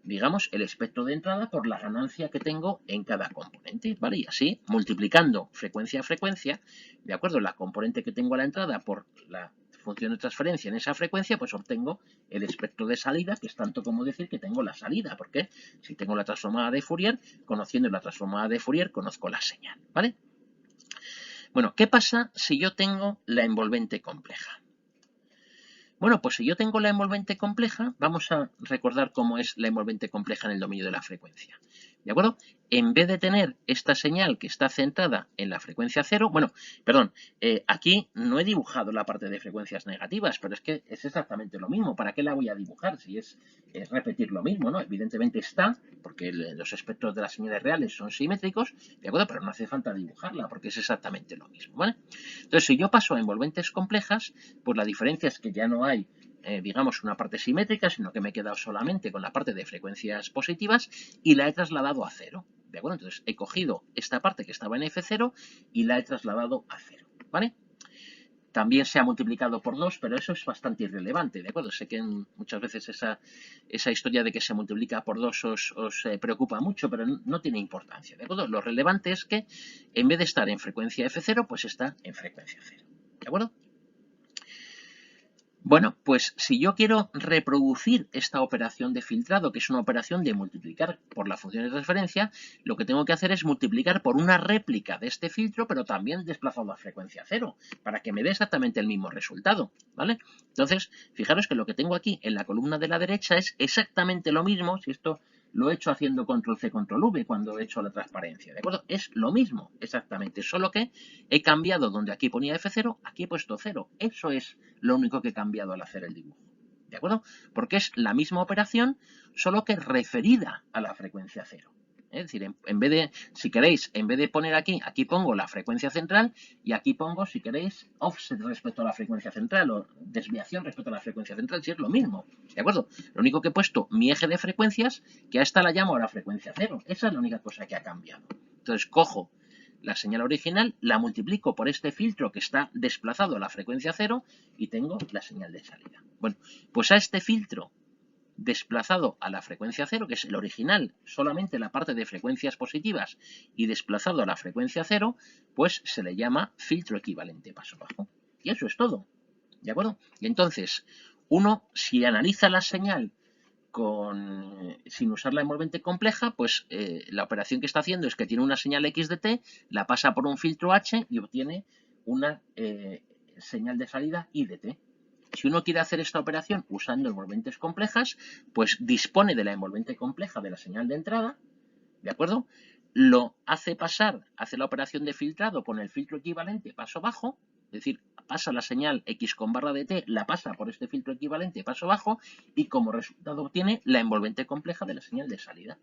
digamos, el espectro de entrada por la ganancia que tengo en cada componente, ¿vale? Y así, multiplicando frecuencia a frecuencia, de acuerdo, la componente que tengo a la entrada por la función de transferencia en esa frecuencia, pues obtengo el espectro de salida, que es tanto como decir que tengo la salida, porque si tengo la transformada de Fourier, conociendo la transformada de Fourier, conozco la señal, ¿vale? Bueno, ¿qué pasa si yo tengo la envolvente compleja? Bueno, pues si yo tengo la envolvente compleja, vamos a recordar cómo es la envolvente compleja en el dominio de la frecuencia. ¿De acuerdo? En vez de tener esta señal que está centrada en la frecuencia cero, bueno, perdón, aquí no he dibujado la parte de frecuencias negativas, pero es que es exactamente lo mismo. ¿Para qué la voy a dibujar? Si es repetir lo mismo, ¿no? Evidentemente está, porque los espectros de las señales reales son simétricos, ¿de acuerdo? Pero no hace falta dibujarla, porque es exactamente lo mismo, ¿vale? Entonces, si yo paso a envolventes complejas, pues la diferencia es que ya no hay digamos, una parte simétrica, sino que me he quedado solamente con la parte de frecuencias positivas y la he trasladado a cero, ¿de acuerdo? Entonces he cogido esta parte que estaba en F0 y la he trasladado a cero, ¿vale? También se ha multiplicado por 2, pero eso es bastante irrelevante, ¿de acuerdo? Sé que muchas veces esa historia de que se multiplica por 2 os preocupa mucho, pero no tiene importancia, ¿de acuerdo? Lo relevante es que en vez de estar en frecuencia F0, pues está en frecuencia 0, ¿de acuerdo? Bueno, pues si yo quiero reproducir esta operación de filtrado, que es una operación de multiplicar por la función de transferencia, lo que tengo que hacer es multiplicar por una réplica de este filtro, pero también desplazado a frecuencia cero, para que me dé exactamente el mismo resultado, ¿vale? Entonces, fijaros que lo que tengo aquí en la columna de la derecha es exactamente lo mismo, si esto lo he hecho haciendo control C, control V cuando he hecho la transparencia, ¿de acuerdo? Es lo mismo, exactamente, solo que he cambiado donde aquí ponía F0, aquí he puesto 0. Eso es lo único que he cambiado al hacer el dibujo, ¿de acuerdo? Porque es la misma operación, solo que referida a la frecuencia 0. Es decir, en vez de, si queréis, en vez de poner aquí, aquí pongo la frecuencia central y aquí pongo, si queréis, offset respecto a la frecuencia central o desviación respecto a la frecuencia central, si es lo mismo, ¿de acuerdo? Lo único que he puesto mi eje de frecuencias, que a esta la llamo ahora frecuencia 0. Esa es la única cosa que ha cambiado. Entonces cojo la señal original, la multiplico por este filtro que está desplazado a la frecuencia 0 y tengo la señal de salida. Bueno, pues a este filtro desplazado a la frecuencia 0, que es el original, solamente la parte de frecuencias positivas y desplazado a la frecuencia 0, pues se le llama filtro equivalente paso bajo. Y eso es todo, ¿de acuerdo? Y entonces, uno, si analiza la señal sin usar la envolvente compleja, pues la operación que está haciendo es que tiene una señal X de T, la pasa por un filtro H y obtiene una señal de salida Y de T. Si uno quiere hacer esta operación usando envolventes complejas, pues dispone de la envolvente compleja de la señal de entrada, ¿de acuerdo? Lo hace pasar, hace la operación de filtrado con el filtro equivalente paso bajo, es decir, pasa la señal X con barra de T, la pasa por este filtro equivalente paso bajo y como resultado obtiene la envolvente compleja de la señal de salida.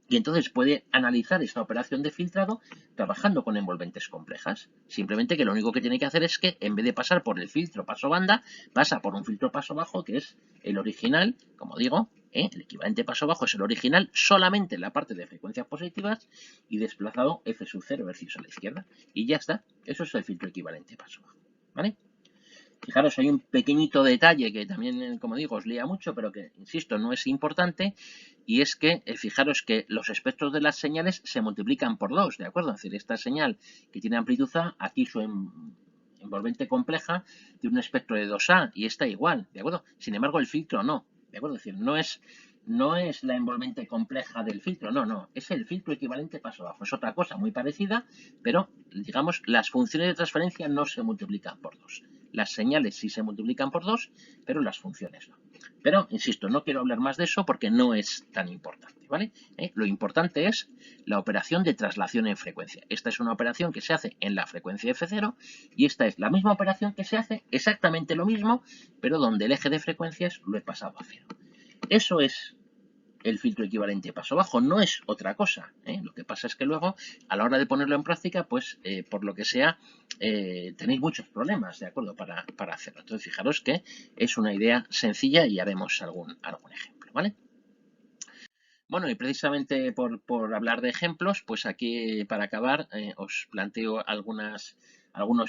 Y entonces puede analizar esta operación de filtrado trabajando con envolventes complejas. Simplemente que lo único que tiene que hacer es que en vez de pasar por el filtro paso banda, pasa por un filtro paso bajo que es el original, como digo, el equivalente paso bajo es el original solamente en la parte de frecuencias positivas y desplazado F sub 0 versus a la izquierda. Y ya está, eso es el filtro equivalente paso bajo. ¿Vale? Fijaros, hay un pequeñito detalle que también, como digo, os lía mucho, pero que, insisto, no es importante, y es que, fijaros que los espectros de las señales se multiplican por 2, ¿de acuerdo? Es decir, esta señal que tiene amplitud A, aquí su envolvente compleja tiene un espectro de 2A, y esta igual, ¿de acuerdo? Sin embargo, el filtro no, ¿de acuerdo? Es decir, no es la envolvente compleja del filtro, no, es el filtro equivalente paso bajo. Es otra cosa muy parecida, pero, digamos, las funciones de transferencia no se multiplican por 2. Las señales sí se multiplican por 2, pero las funciones no. Pero, insisto, no quiero hablar más de eso porque no es tan importante, ¿vale? Lo importante es la operación de traslación en frecuencia. Esta es una operación que se hace en la frecuencia F0 y esta es la misma operación que se hace exactamente lo mismo, pero donde el eje de frecuencias lo he pasado a 0. Eso es el filtro equivalente paso bajo, no es otra cosa. Lo que pasa es que luego, a la hora de ponerlo en práctica, pues por lo que sea, tenéis muchos problemas, ¿de acuerdo? Para hacerlo. Entonces, fijaros que es una idea sencilla y haremos algún ejemplo, ¿vale? Bueno, y precisamente por hablar de ejemplos, pues aquí para acabar os planteo algunos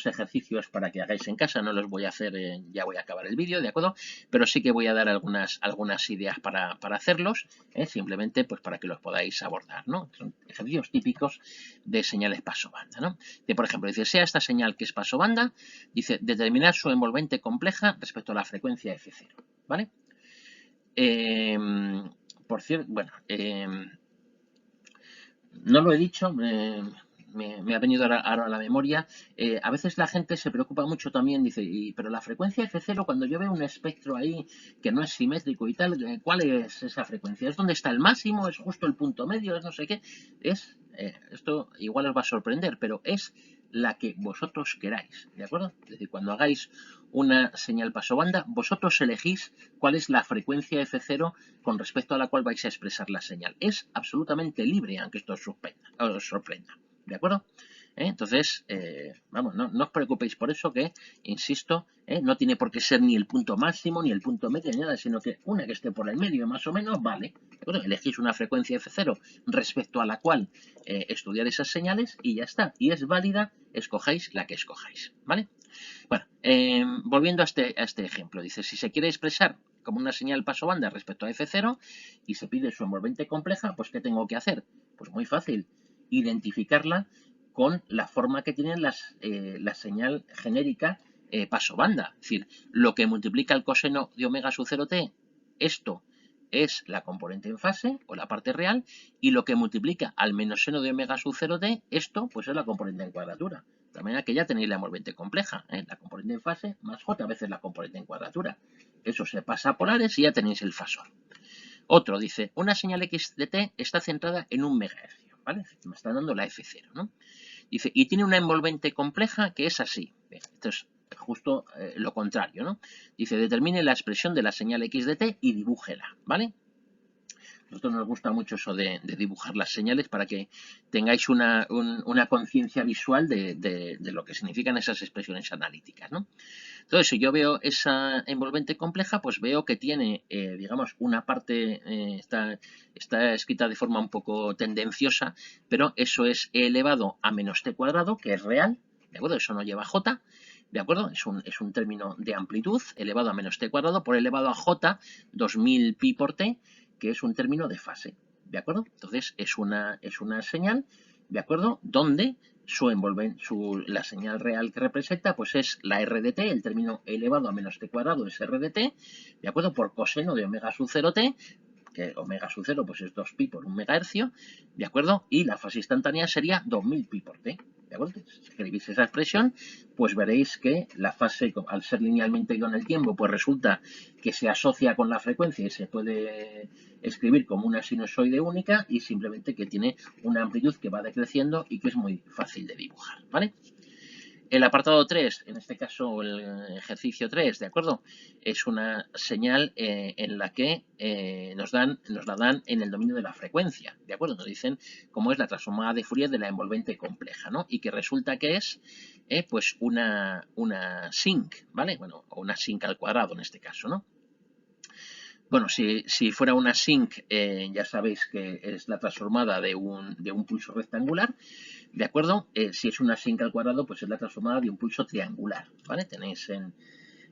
ejercicios para que hagáis en casa. No los voy a hacer, ya voy a acabar el vídeo, ¿de acuerdo? Pero sí que voy a dar algunas ideas para hacerlos, simplemente pues para que los podáis abordar, ¿no? Son ejercicios típicos de señales paso banda, ¿no? Por ejemplo, dice, sea esta señal que es paso banda, dice, determinar su envolvente compleja respecto a la frecuencia F0, ¿vale? Por cierto, bueno, no lo he dicho, me ha venido ahora a la memoria. A veces la gente se preocupa mucho también, dice, pero la frecuencia F0, cuando yo veo un espectro ahí que no es simétrico y tal, ¿cuál es esa frecuencia? ¿Es donde está el máximo? ¿Es justo el punto medio? ¿Es no sé qué? Esto igual os va a sorprender, pero es la que vosotros queráis, ¿de acuerdo? Es decir, cuando hagáis una señal paso banda, vosotros elegís cuál es la frecuencia F0 con respecto a la cual vais a expresar la señal. Es absolutamente libre, aunque esto os sorprenda. ¿De acuerdo? Entonces, vamos, no os preocupéis por eso, que, insisto, no tiene por qué ser ni el punto máximo, ni el punto medio, ni nada, sino que una que esté por el medio, más o menos, vale. ¿De acuerdo? Elegís una frecuencia F0 respecto a la cual estudiar esas señales y ya está. Y es válida, escojáis la que escojáis, ¿vale? Bueno, volviendo a este ejemplo, dice, si se quiere expresar como una señal paso banda respecto a F0 y se pide su envolvente compleja, pues ¿qué tengo que hacer? Pues muy fácil, identificarla con la forma que tiene la señal genérica paso banda. Es decir, lo que multiplica el coseno de omega sub 0t, esto es la componente en fase, o la parte real, y lo que multiplica al menos seno de omega sub 0t, esto pues es la componente en cuadratura. De manera que ya tenéis la envolvente compleja, la componente en fase más j veces la componente en cuadratura. Eso se pasa a polares y ya tenéis el fasor. Otro dice, una señal x de t está centrada en 1 megahercio, ¿vale? Me está dando la f0, ¿no? Dice, y tiene una envolvente compleja que es así. Esto es justo lo contrario, ¿no? Dice, determine la expresión de la señal x de t y dibújela, ¿vale? A nosotros nos gusta mucho eso de dibujar las señales para que tengáis una conciencia visual de lo que significan esas expresiones analíticas, ¿no? Entonces, si yo veo esa envolvente compleja, pues veo que tiene, digamos, una parte, está escrita de forma un poco tendenciosa, pero eso es e elevado a menos t cuadrado, que es real, ¿de acuerdo? Eso no lleva j, ¿de acuerdo? Es un término de amplitud elevado a menos t cuadrado por elevado a j, 2000 pi por t, que es un término de fase, ¿de acuerdo? Entonces, es una señal, ¿de acuerdo? Donde la señal real que representa pues es la r de t, el término elevado a menos t cuadrado es r de t, ¿de acuerdo? Por coseno de omega sub 0t, que omega sub 0 pues es 2pi por 1 megahercio, ¿de acuerdo? Y la fase instantánea sería 2000 pi por t, ¿de acuerdo? Si escribís esa expresión, pues veréis que la fase, al ser linealmente con el tiempo, pues resulta que se asocia con la frecuencia y se puede escribir como una sinusoide única y simplemente que tiene una amplitud que va decreciendo y que es muy fácil de dibujar, ¿vale? El apartado 3, en este caso el ejercicio 3, ¿de acuerdo? Es una señal en la que nos la dan en el dominio de la frecuencia, ¿de acuerdo? Nos dicen cómo es la transformada de Fourier de la envolvente compleja, ¿no? Y que resulta que es pues una sinc, ¿vale? Bueno, o una sinc al cuadrado en este caso, ¿no? Bueno, si fuera una sinc, ya sabéis que es la transformada de un pulso rectangular, ¿de acuerdo? Si es una sinc al cuadrado, pues es la transformada de un pulso triangular, ¿vale? Tenéis en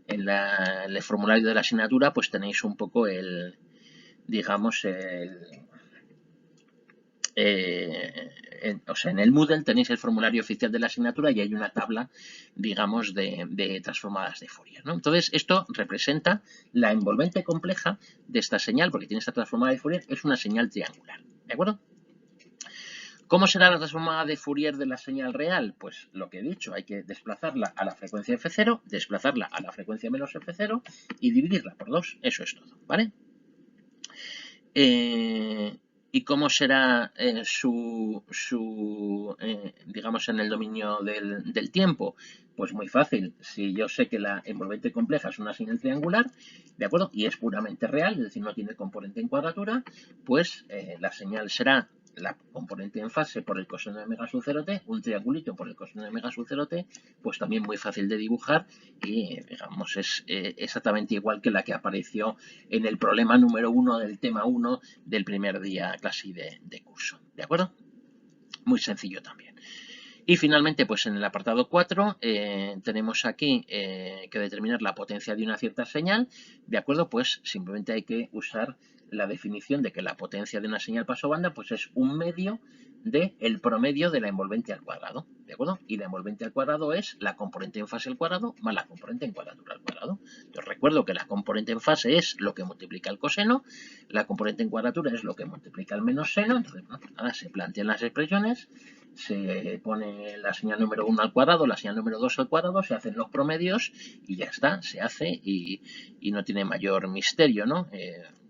el formulario de la asignatura, pues tenéis un poco digamos, o sea, en el Moodle tenéis el formulario oficial de la asignatura y hay una tabla, digamos, de transformadas de Fourier, ¿no? Entonces, esto representa la envolvente compleja de esta señal, porque tiene esta transformada de Fourier, es una señal triangular, ¿de acuerdo? ¿Cómo será la transformada de Fourier de la señal real? Pues lo que he dicho, hay que desplazarla a la frecuencia f0, desplazarla a la frecuencia menos f0 y dividirla por 2. Eso es todo, ¿vale? ¿Y cómo será digamos, en el dominio del tiempo? Pues muy fácil. Si yo sé que la envolvente compleja es una señal triangular, ¿de acuerdo? Y es puramente real, es decir, no tiene componente en cuadratura, pues la señal será la componente en fase por el coseno de omega sub 0t, un triangulito por el coseno de omega sub 0t, pues también muy fácil de dibujar y, digamos, es exactamente igual que la que apareció en el problema número 1 del tema 1 del primer día casi de curso, ¿de acuerdo? Muy sencillo también. Y finalmente, pues en el apartado 4 tenemos aquí que determinar la potencia de una cierta señal, ¿de acuerdo? Pues simplemente hay que usar la definición de que la potencia de una señal pasobanda pues es un medio del promedio de la envolvente al cuadrado, ¿de acuerdo? Y la envolvente al cuadrado es la componente en fase al cuadrado más la componente en cuadratura al cuadrado. Os recuerdo que la componente en fase es lo que multiplica el coseno, la componente en cuadratura es lo que multiplica el menos seno, entonces, bueno, pues nada, se plantean las expresiones, se pone la señal número 1 al cuadrado, la señal número 2 al cuadrado, se hacen los promedios y ya está, se hace y no tiene mayor misterio, ¿no?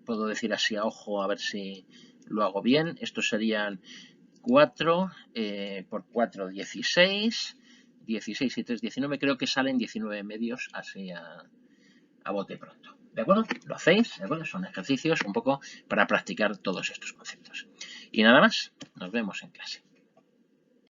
Puedo decir así a ojo a ver si lo hago bien. Estos serían 4 por 4, 16, 16 y 3, 19, creo que salen 19 medios así a bote pronto. ¿De acuerdo? Lo hacéis, ¿de acuerdo? Son ejercicios un poco para practicar todos estos conceptos. Y nada más, nos vemos en clase.